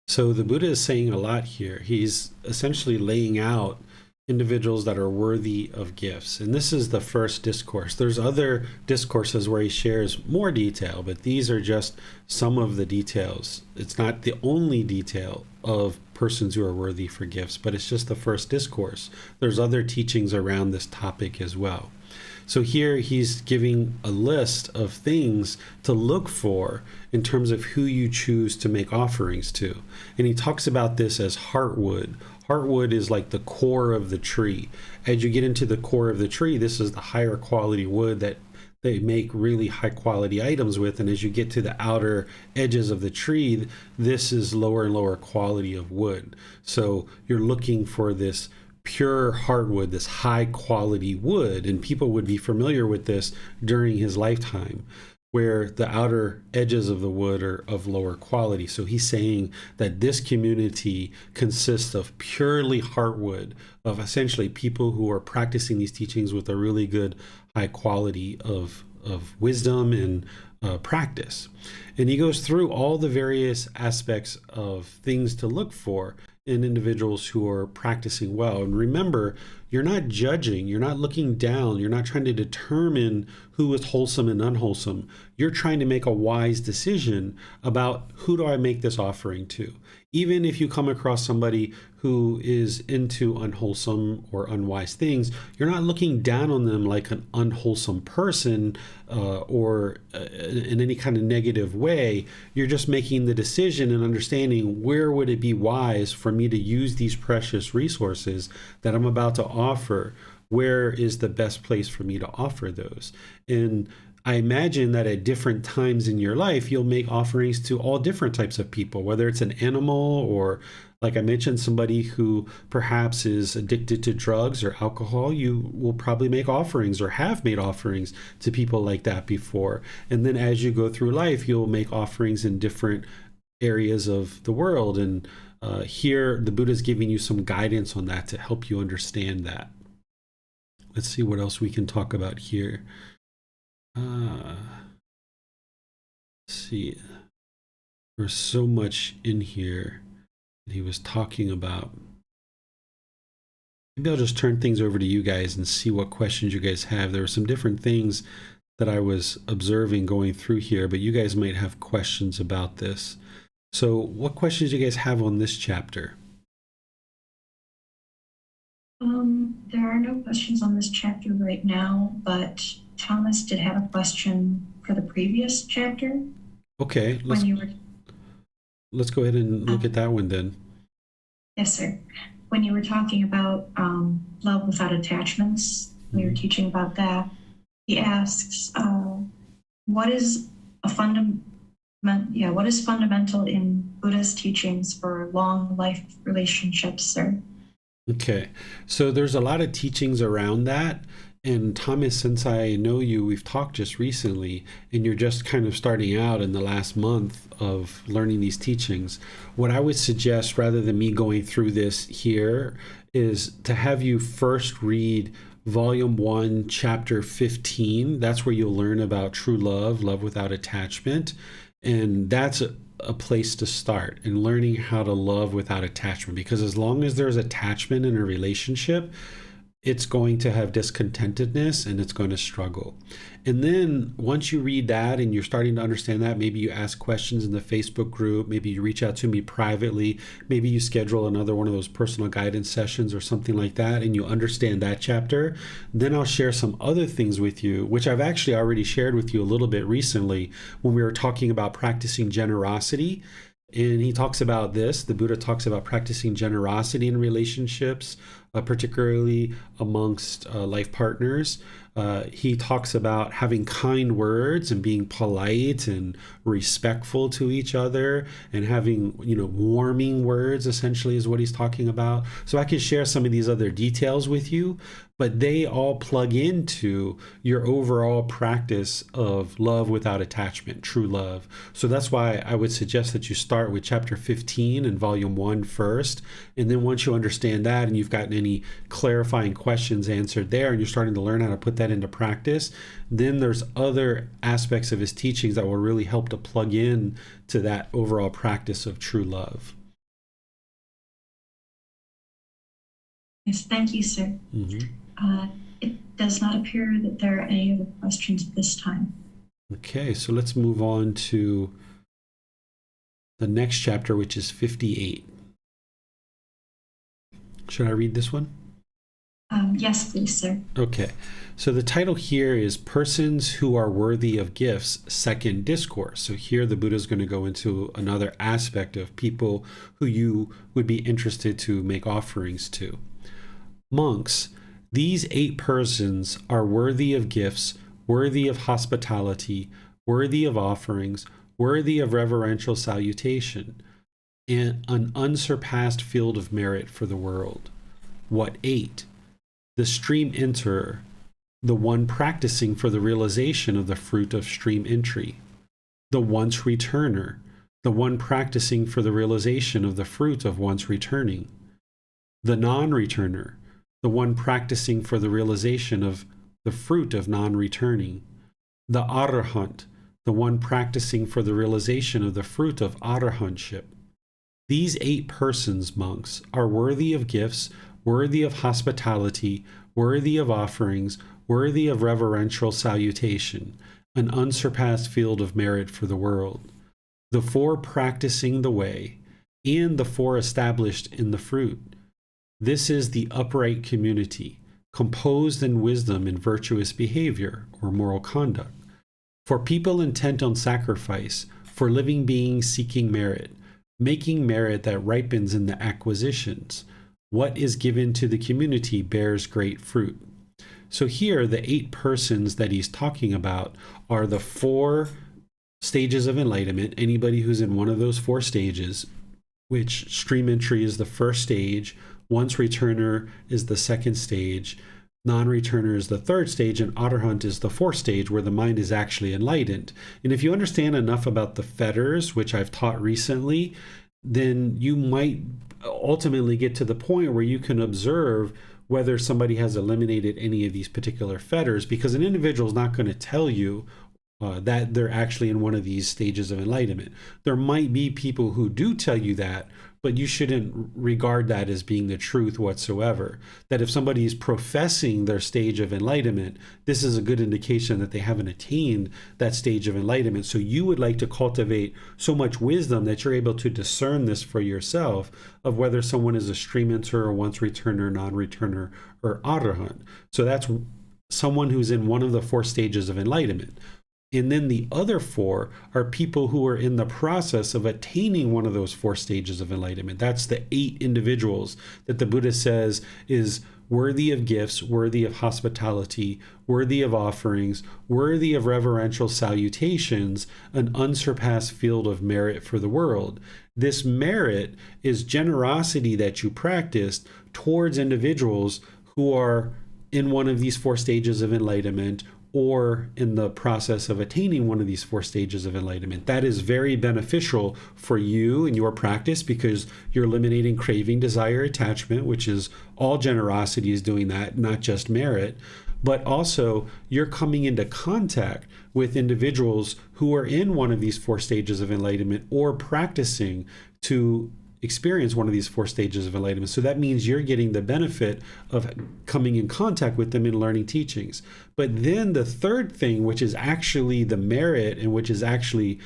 Speaker 1: So the Buddha is saying a lot here. He's essentially laying out individuals that are worthy of gifts. And this is the first discourse. There's other discourses where he shares more detail, but these are just some of the details. It's not the only detail of persons who are worthy for gifts, but it's just the first discourse. There's other teachings around this topic as well. So here he's giving a list of things to look for in terms of who you choose to make offerings to. And he talks about this as heartwood. Heartwood is like the core of the tree. As you get into the core of the tree, this is the higher quality wood that they make really high quality items with. And as you get to the outer edges of the tree, this is lower and lower quality of wood. So you're looking for this pure hardwood, this high quality wood, and people would be familiar with this during his lifetime, where the outer edges of the wood are of lower quality. So he's saying that this community consists of purely heartwood, of essentially people who are practicing these teachings with a really good high quality of wisdom and practice. And he goes through all the various aspects of things to look for in individuals who are practicing well. And remember, you're not judging, you're not looking down, you're not trying to determine who is wholesome and unwholesome. You're trying to make a wise decision about who do I make this offering to. Even if you come across somebody who is into unwholesome or unwise things, you're not looking down on them like an unwholesome person or in any kind of negative way. You're just making the decision and understanding where would it be wise for me to use these precious resources that I'm about to offer. Where is the best place for me to offer those? And I imagine that at different times in your life, you'll make offerings to all different types of people, whether it's an animal or, like I mentioned, somebody who perhaps is addicted to drugs or alcohol. You will probably make offerings or have made offerings to people like that before. And then as you go through life, you'll make offerings in different areas of the world. And here, the Buddha is giving you some guidance on that to help you understand that. Let's see what else we can talk about here. Let's see. There's so much in here that he was talking about. Maybe I'll just turn things over to you guys and see what questions you guys have. There were some different things that I was observing going through here, but you guys might have questions about this. So what questions do you guys have on this chapter?
Speaker 2: There are no questions on this chapter right now, but Thomas did have a question for the previous chapter.
Speaker 1: Okay, let's go ahead and look at that one then.
Speaker 2: Yes, sir. When you were talking about love without attachments, when you were teaching about that, he asks, what is fundamental in Buddha's teachings for long life relationships, sir?
Speaker 1: Okay, so there's a lot of teachings around that. And Thomas, since I know you, we've talked just recently, and you're just kind of starting out in the last month of learning these teachings. What I would suggest, rather than me going through this here, is to have you first read Volume 1, Chapter 15. That's where you'll learn about true love, love without attachment. And that's a place to start in learning how to love without attachment, because as long as there's attachment in a relationship, it's going to have discontentedness and it's going to struggle. And then once you read that and you're starting to understand that, maybe you ask questions in the Facebook group, maybe you reach out to me privately, maybe you schedule another one of those personal guidance sessions or something like that, and you understand that chapter, then I'll share some other things with you, which I've actually already shared with you a little bit recently when we were talking about practicing generosity. And he talks about this. The Buddha talks about practicing generosity in relationships, particularly amongst life partners. He talks about having kind words and being polite and respectful to each other, and having, warming words, essentially, is what he's talking about. So I can share some of these other details with you, but they all plug into your overall practice of love without attachment, true love. So that's why I would suggest that you start with chapter 15 and volume 1 first. And then once you understand that and you've gotten any clarifying questions answered there, and you're starting to learn how to put that into practice, then there's other aspects of his teachings that will really help to plug in to that overall practice of true love.
Speaker 2: Yes, thank you, sir.
Speaker 1: Mm-hmm.
Speaker 2: It does not appear that there are any other questions at this time.
Speaker 1: Okay, so let's move on to the next chapter, which is 58. Should I read this one?
Speaker 2: Yes, please, sir.
Speaker 1: Okay, so the title here is Persons Who Are Worthy of Gifts, Second Discourse. So here the Buddha is going to go into another aspect of people who you would be interested to make offerings to. Monks, these 8 persons are worthy of gifts worthy of hospitality, worthy of offerings, worthy of reverential salutation, and an unsurpassed field of merit for the world. What 8? The stream enterer, the one practicing for the realization of the fruit of stream entry. The once returner, the one practicing for the realization of the fruit of once returning. The non-returner, the one practicing for the realization of the fruit of non-returning. The arahant, the one practicing for the realization of the fruit of arahantship. These 8 persons, monks, are worthy of gifts, worthy of hospitality, worthy of offerings, worthy of reverential salutation, an unsurpassed field of merit for the world. The 4 practicing the way, and the 4 established in the fruit. This is the upright community, composed in wisdom and virtuous behavior, or moral conduct. For people intent on sacrifice, for living beings seeking merit, making merit that ripens in the acquisitions, what is given to the community bears great fruit. So here, the 8 persons that he's talking about are the 4 stages of enlightenment. Anybody who's in one of those 4 stages, which stream entry is the first stage, once returner is the second stage, non-returner is the third stage, and arahant is the fourth stage, where the mind is actually enlightened. And if you understand enough about the fetters, which I've taught recently, then you might ultimately get to the point where you can observe whether somebody has eliminated any of these particular fetters, because an individual is not going to tell you that they're actually in one of these stages of enlightenment. There might be people who do tell you that, but you shouldn't regard that as being the truth whatsoever. That if somebody is professing their stage of enlightenment, this is a good indication that they haven't attained that stage of enlightenment. So you would like to cultivate so much wisdom that you're able to discern this for yourself of whether someone is a stream enterer, or once returner, non-returner, or arahant. So that's someone who's in one of the 4 stages of enlightenment. And then the other 4 are people who are in the process of attaining one of those 4 stages of enlightenment. That's the 8 individuals that the Buddha says is worthy of gifts, worthy of hospitality, worthy of offerings, worthy of reverential salutations, an unsurpassed field of merit for the world. This merit is generosity that you practiced towards individuals who are in one of these 4 stages of enlightenment, or in the process of attaining one of these 4 stages of enlightenment. That is very beneficial for you in your practice, because you're eliminating craving, desire, attachment, which is all generosity is doing that, not just merit. But also you're coming into contact with individuals who are in one of these 4 stages of enlightenment, or practicing to experience one of these 4 stages of enlightenment. So that means you're getting the benefit of coming in contact with them and learning teachings. But then the third thing, which is actually the merit, and which is actually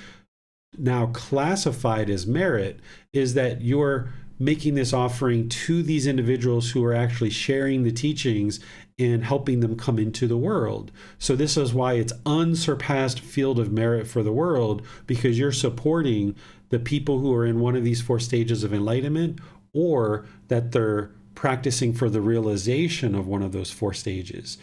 Speaker 1: now classified as merit, is that you're making this offering to these individuals who are actually sharing the teachings and helping them come into the world. So this is why it's unsurpassed field of merit for the world, because you're supporting the people who are in one of these 4 stages of enlightenment, or that they're practicing for the realization of one of those 4 stages.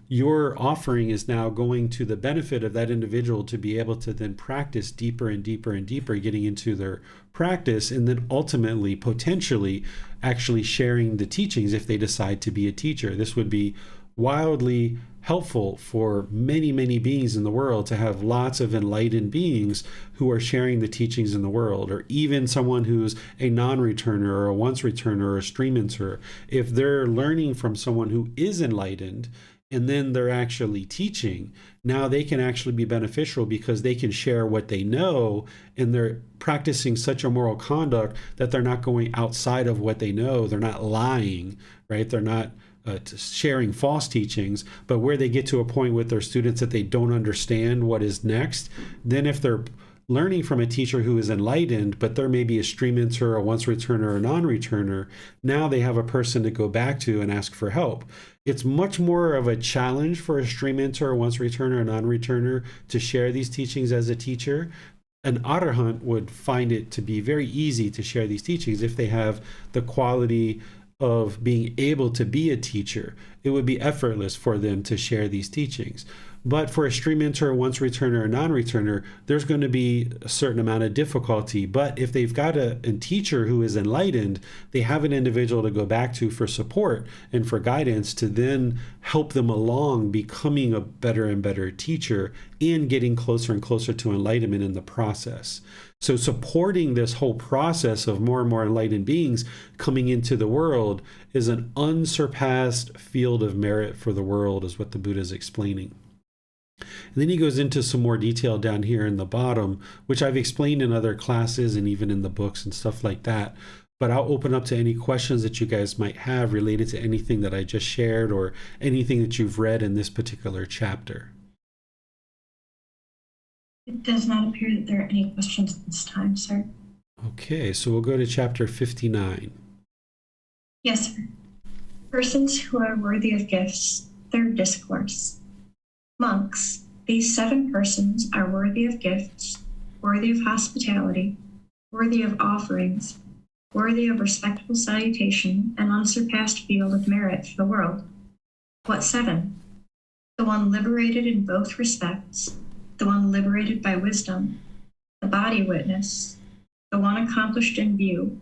Speaker 1: Your offering is now going to the benefit of that individual to be able to then practice deeper and deeper and deeper, getting into their practice, and then ultimately, potentially, actually sharing the teachings if they decide to be a teacher. This would be wildly helpful for many, many beings in the world to have lots of enlightened beings who are sharing the teachings in the world, or even someone who's a non-returner, or a once returner, or a stream enterer. If they're learning from someone who is enlightened, and then they're actually teaching, now they can actually be beneficial, because they can share what they know, and they're practicing such a moral conduct that they're not going outside of what they know. They're not lying, right? They're not sharing false teachings. But where they get to a point with their students that they don't understand what is next, then if they're learning from a teacher who is enlightened, but there may be a stream enterer, a once returner, or a non-returner, now they have a person to go back to and ask for help. It's much more of a challenge for a stream enterer, once returner, or non-returner to share these teachings as a teacher. An arahant would find it to be very easy to share these teachings if they have the quality of being able to be a teacher. It would be effortless for them to share these teachings. But for a stream enterer, once returner, or non-returner, there's going to be a certain amount of difficulty. But if they've got a teacher who is enlightened, they have an individual to go back to for support and for guidance to then help them along becoming a better and better teacher and getting closer and closer to enlightenment in the process. So supporting this whole process of more and more enlightened beings coming into the world is an unsurpassed field of merit for the world, is what the Buddha is explaining. And then he goes into some more detail down here in the bottom, which I've explained in other classes and even in the books and stuff like that. But I'll open up to any questions that you guys might have related to anything that I just shared or anything that you've read in this particular chapter.
Speaker 2: It does not appear that there are any questions at this time, sir.
Speaker 1: Okay, so we'll go to chapter 59.
Speaker 2: Yes, sir. Persons who are worthy of gifts, third discourse. Monks, these 7 persons are worthy of gifts, worthy of hospitality, worthy of offerings, worthy of respectful salutation, and unsurpassed field of merit for the world. What 7? The one liberated in both respects, the one liberated by wisdom, the body witness, the one accomplished in view,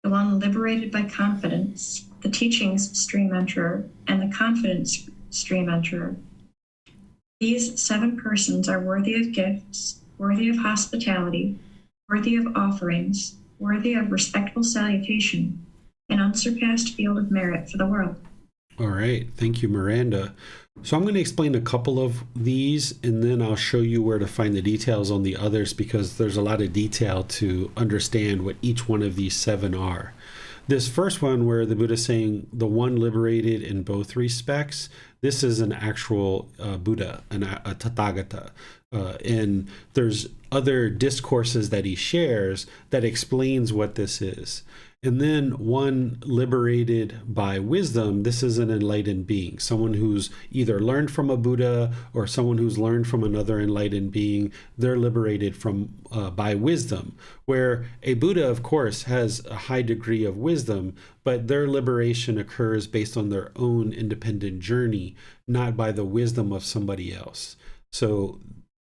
Speaker 2: the one liberated by confidence, the teachings stream enterer, and the confidence stream enterer. These 7 persons are worthy of gifts, worthy of hospitality, worthy of offerings, worthy of respectful salutation, an unsurpassed field of merit for the world.
Speaker 1: All right, thank you, Miranda. So I'm going to explain a couple of these, and then I'll show you where to find the details on the others, because there's a lot of detail to understand what each one of these 7 are. This first one, where the Buddha is saying the one liberated in both respects, this is an actual Buddha, a Tathagata. And there's other discourses that he shares that explains what this is. And then one liberated by wisdom, this is an enlightened being, someone who's either learned from a Buddha or someone who's learned from another enlightened being. They're liberated from by wisdom, where a Buddha, of course, has a high degree of wisdom, but their liberation occurs based on their own independent journey, not by the wisdom of somebody else. So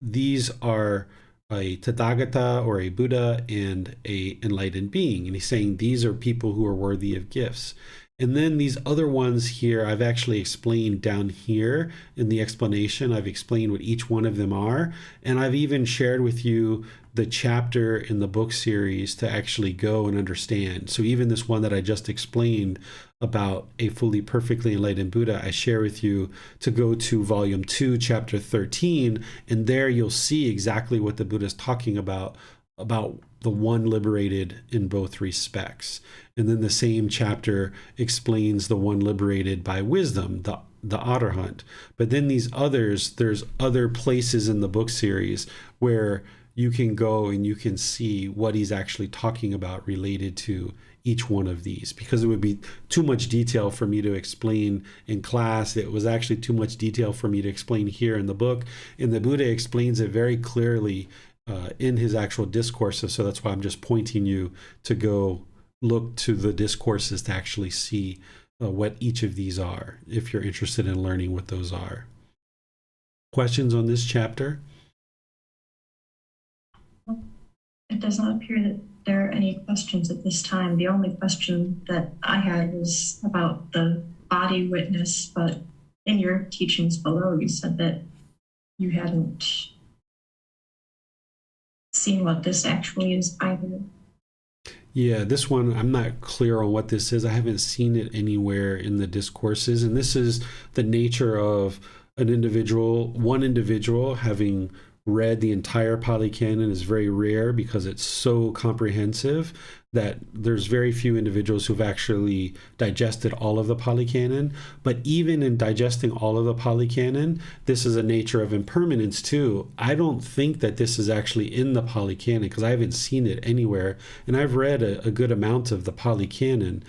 Speaker 1: these are a Tathagata or a Buddha and a enlightened being. And he's saying these are people who are worthy of gifts. And then these other ones here, I've actually explained down here in the explanation. I've explained what each one of them are. And I've even shared with you the chapter in the book series to actually go and understand. So even this one that I just explained about a fully perfectly enlightened Buddha, I share with you to go to volume 2, chapter 13, and there you'll see exactly what the Buddha is talking about the one liberated in both respects. And then the same chapter explains the one liberated by wisdom, the Arahant. But then these others, there's other places in the book series where you can go and you can see what he's actually talking about related to each one of these, because it would be too much detail for me to explain in class. It was actually too much detail for me to explain here in the book, and the Buddha explains it very clearly in his actual discourses. So that's why I'm just pointing you to go look to the discourses to actually see what each of these are, if you're interested in learning what those are. Questions on this chapter?
Speaker 2: It does not appear that there are any questions at this time. The only question that I had was about the body witness, but in your teachings below, you said that you hadn't seen what this actually is either.
Speaker 1: Yeah, this one, I'm not clear on what this is. I haven't seen it anywhere in the discourses. And this is the nature of one individual having read the entire Pali Canon is very rare, because it's so comprehensive that there's very few individuals who've actually digested all of the Pali Canon. But even in digesting all of the Pali Canon, this is a nature of impermanence too. I don't think that this is actually in the Pali Canon, because I haven't seen it anywhere, and I've read a good amount of the Pali Canon.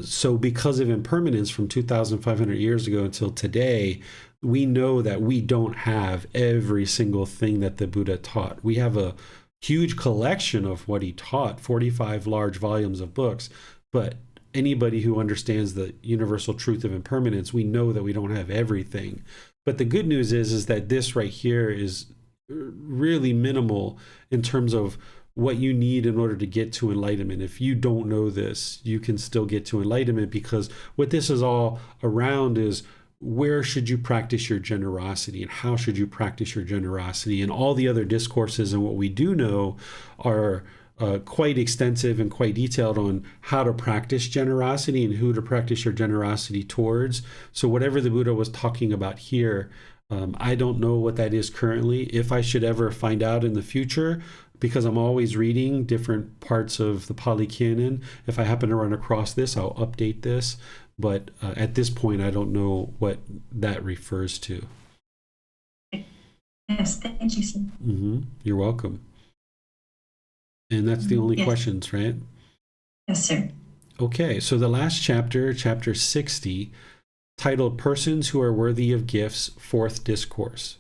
Speaker 1: So because of impermanence from 2,500 years ago until today, we know that we don't have every single thing that the Buddha taught. We have a huge collection of what he taught, 45 large volumes of books, but anybody who understands the universal truth of impermanence, we know that we don't have everything. But the good news is that this right here is really minimal in terms of what you need in order to get to enlightenment. If you don't know this, you can still get to enlightenment, because what this is all around is where should you practice your generosity and how should you practice your generosity. And all the other discourses and what we do know are quite extensive and quite detailed on how to practice generosity and who to practice your generosity towards. So whatever the Buddha was talking about here, I don't know what that is currently. If I should ever find out in the future, because I'm always reading different parts of the Pali Canon, if I happen to run across this, I'll update this. But at this point, I don't know what that refers to.
Speaker 2: Yes, thank you, sir.
Speaker 1: You're welcome. And that's the only questions, right?
Speaker 2: Yes, sir.
Speaker 1: Okay, so the last chapter, chapter 60, titled Persons Who Are Worthy of Gifts, Fourth Discourse.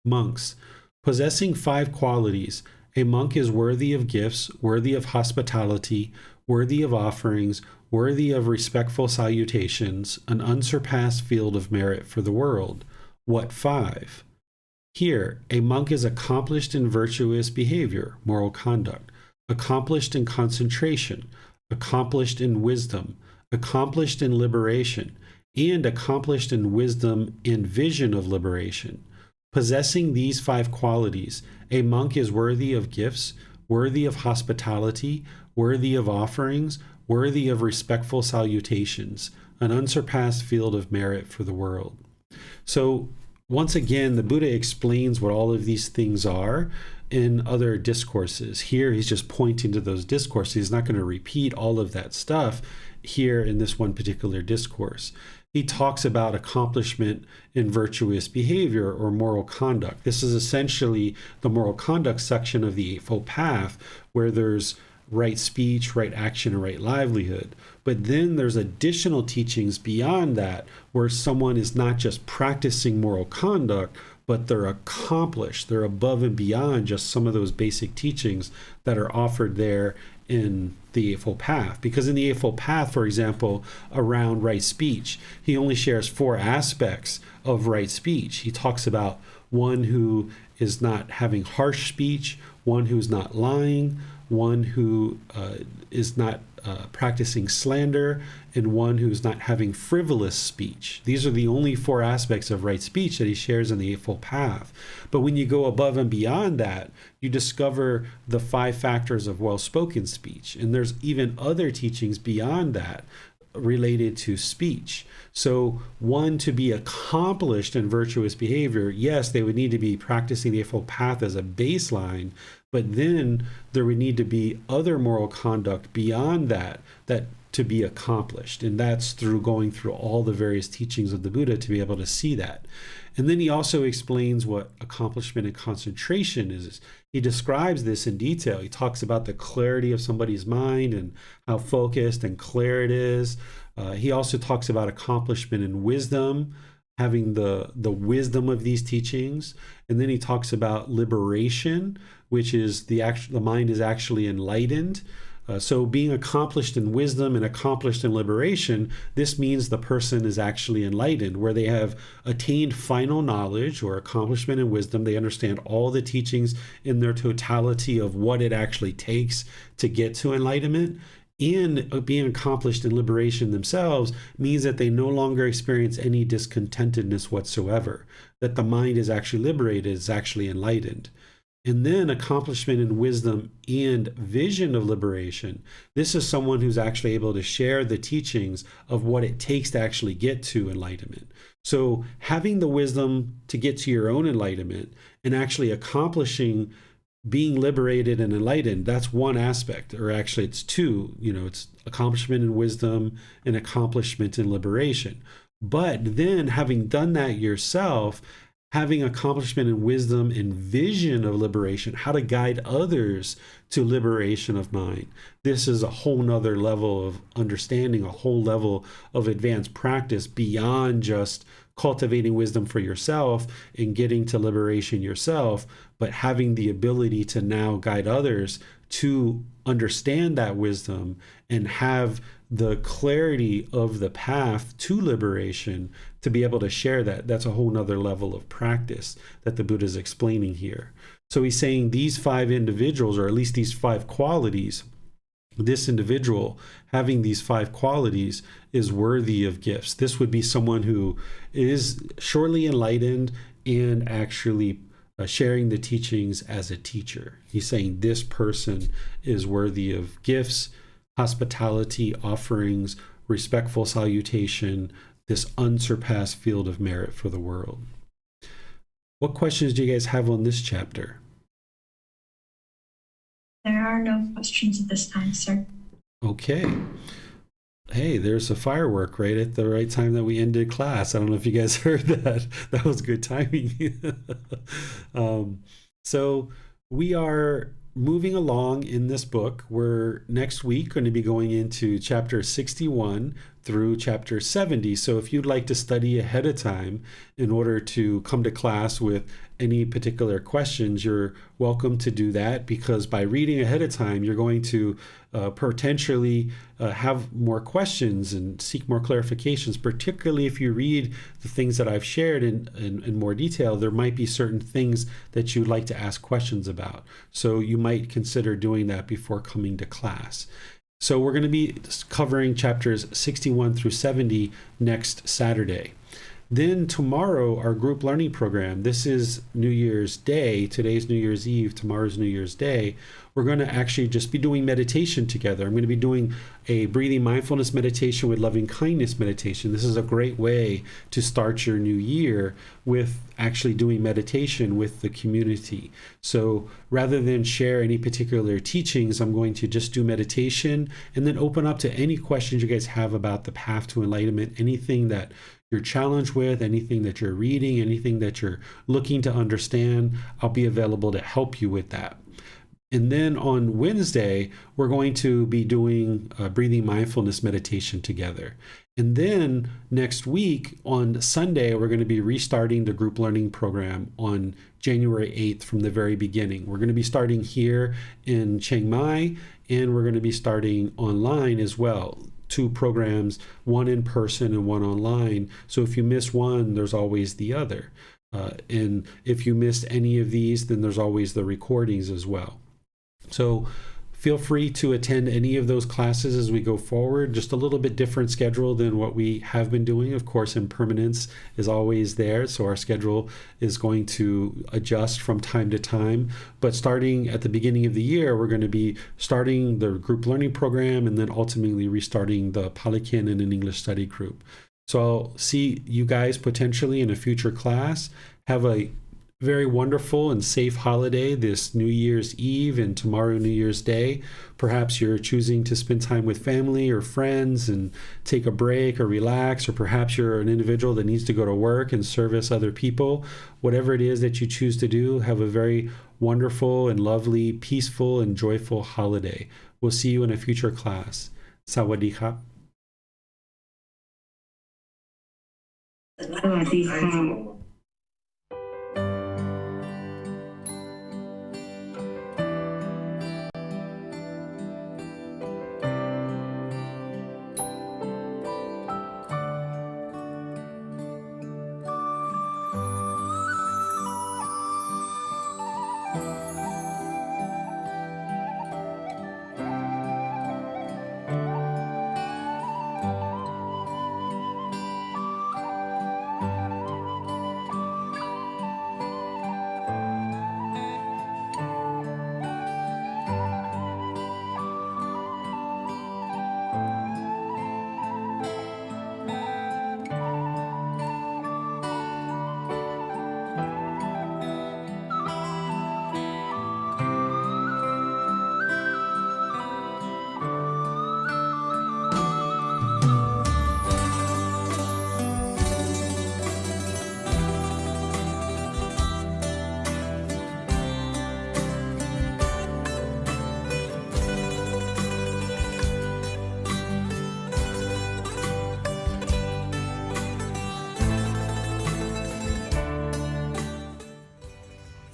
Speaker 1: Monks, possessing 5 qualities, a monk is worthy of gifts, worthy of hospitality, worthy of offerings, worthy of respectful salutations, an unsurpassed field of merit for the world. What 5? Here, a monk is accomplished in virtuous behavior, moral conduct, accomplished in concentration, accomplished in wisdom, accomplished in liberation, and accomplished in wisdom and vision of liberation. Possessing these 5 qualities, a monk is worthy of gifts, worthy of hospitality, worthy of offerings, worthy of respectful salutations, an unsurpassed field of merit for the world. So once again, the Buddha explains what all of these things are in other discourses. Here, he's just pointing to those discourses. He's not going to repeat all of that stuff here in this one particular discourse. He talks about accomplishment in virtuous behavior or moral conduct. This is essentially the moral conduct section of the Eightfold Path, where there's right speech, right action, and right livelihood. But then there's additional teachings beyond that, where someone is not just practicing moral conduct, but they're accomplished. They're above and beyond just some of those basic teachings that are offered there in the Eightfold Path. Because in the Eightfold Path, for example, around right speech, he only shares 4 aspects of right speech. He talks about one who is not having harsh speech, one who's not lying, one who is not practicing slander, and one who's not having frivolous speech. These are the only 4 aspects of right speech that he shares in the Eightfold Path. But when you go above and beyond that, you discover the 5 factors of well-spoken speech. And there's even other teachings beyond that related to speech. So one, to be accomplished in virtuous behavior, yes, they would need to be practicing the Eightfold Path as a baseline, but then there would need to be other moral conduct beyond that to be accomplished. And that's through going through all the various teachings of the Buddha to be able to see that. And then he also explains what accomplishment and concentration is. He describes this in detail. He talks about the clarity of somebody's mind and how focused and clear it is. He also talks about accomplishment and wisdom, having the wisdom of these teachings. And then he talks about liberation, which is the mind is actually enlightened. So being accomplished in wisdom and accomplished in liberation, this means the person is actually enlightened, where they have attained final knowledge or accomplishment in wisdom. They understand all the teachings in their totality of what it actually takes to get to enlightenment. And being accomplished in liberation themselves means that they no longer experience any discontentedness whatsoever, that the mind is actually liberated, is actually enlightened. And then accomplishment in wisdom and vision of liberation. This is someone who's actually able to share the teachings of what it takes to actually get to enlightenment. So having the wisdom to get to your own enlightenment and actually accomplishing being liberated and enlightened, that's one aspect, or actually it's 2. It's accomplishment in wisdom and accomplishment in liberation. But then having done that yourself, having accomplishment in wisdom and vision of liberation, how to guide others to liberation of mind. This is a whole nother level of understanding, a whole level of advanced practice beyond just cultivating wisdom for yourself and getting to liberation yourself, but having the ability to now guide others to understand that wisdom and have the clarity of the path to liberation to be able to share that, that's a whole nother level of practice that the Buddha is explaining here. So he's saying these 5 individuals, or at least these 5 qualities, this individual having these 5 qualities is worthy of gifts. This would be someone who is surely enlightened and actually sharing the teachings as a teacher. He's saying this person is worthy of gifts, hospitality, offerings, respectful salutation, this unsurpassed field of merit for the world. What questions do you guys have on this chapter?
Speaker 2: There are no questions at this time, sir. Okay.
Speaker 1: Hey, there's a firework right at the right time that we ended class. I don't know if you guys heard that. That was good timing. So we are moving along in this book. We're next week going to be going into chapter 61 through chapter 70. So if you'd like to study ahead of time in order to come to class with any particular questions, you're welcome to do that, because by reading ahead of time, you're going to potentially have more questions and seek more clarifications, particularly if you read the things that I've shared in more detail. There might be certain things that you'd like to ask questions about. So you might consider doing that before coming to class. So we're going to be covering chapters 61 through 70 next Saturday. Then tomorrow, our group learning program, this is New Year's Day. Today's New Year's Eve, tomorrow's New Year's Day. We're going to actually just be doing meditation together. I'm going to be doing a breathing mindfulness meditation with loving kindness meditation. This is a great way to start your new year, with actually doing meditation with the community. So rather than share any particular teachings, I'm going to just do meditation and then open up to any questions you guys have about the path to enlightenment, anything that you're challenged with, anything that you're reading, anything that you're looking to understand. I'll be available to help you with that. And then on Wednesday, we're going to be doing a breathing mindfulness meditation together. And then next week on Sunday, we're going to be restarting the group learning program on January 8th from the very beginning. We're going to be starting here in Chiang Mai, and we're going to be starting online as well. 2 programs, one in person and one online. So if you miss one, there's always the other. And if you missed any of these, then there's always the recordings as well. So feel free to attend any of those classes as we go forward. Just a little bit different schedule than what we have been doing. Of course, impermanence is always there, so our schedule is going to adjust from time to time. But starting at the beginning of the year, we're going to be starting the group learning program and then ultimately restarting the Pali Canon and English study group. So I'll see you guys potentially in a future class. Have a very wonderful and safe holiday this New Year's Eve and tomorrow New Year's Day. Perhaps you're choosing to spend time with family or friends and take a break or relax, or perhaps you're an individual that needs to go to work and service other people. Whatever it is that you choose to do, have a very wonderful and lovely, peaceful and joyful holiday. We'll see you in a future class. Sawadee krap.
Speaker 4: สวัสดีค่ะ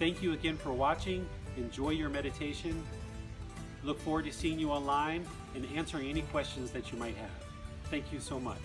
Speaker 1: Thank you again for watching. Enjoy your meditation. Look forward to seeing you online and answering any questions that you might have. Thank you so much.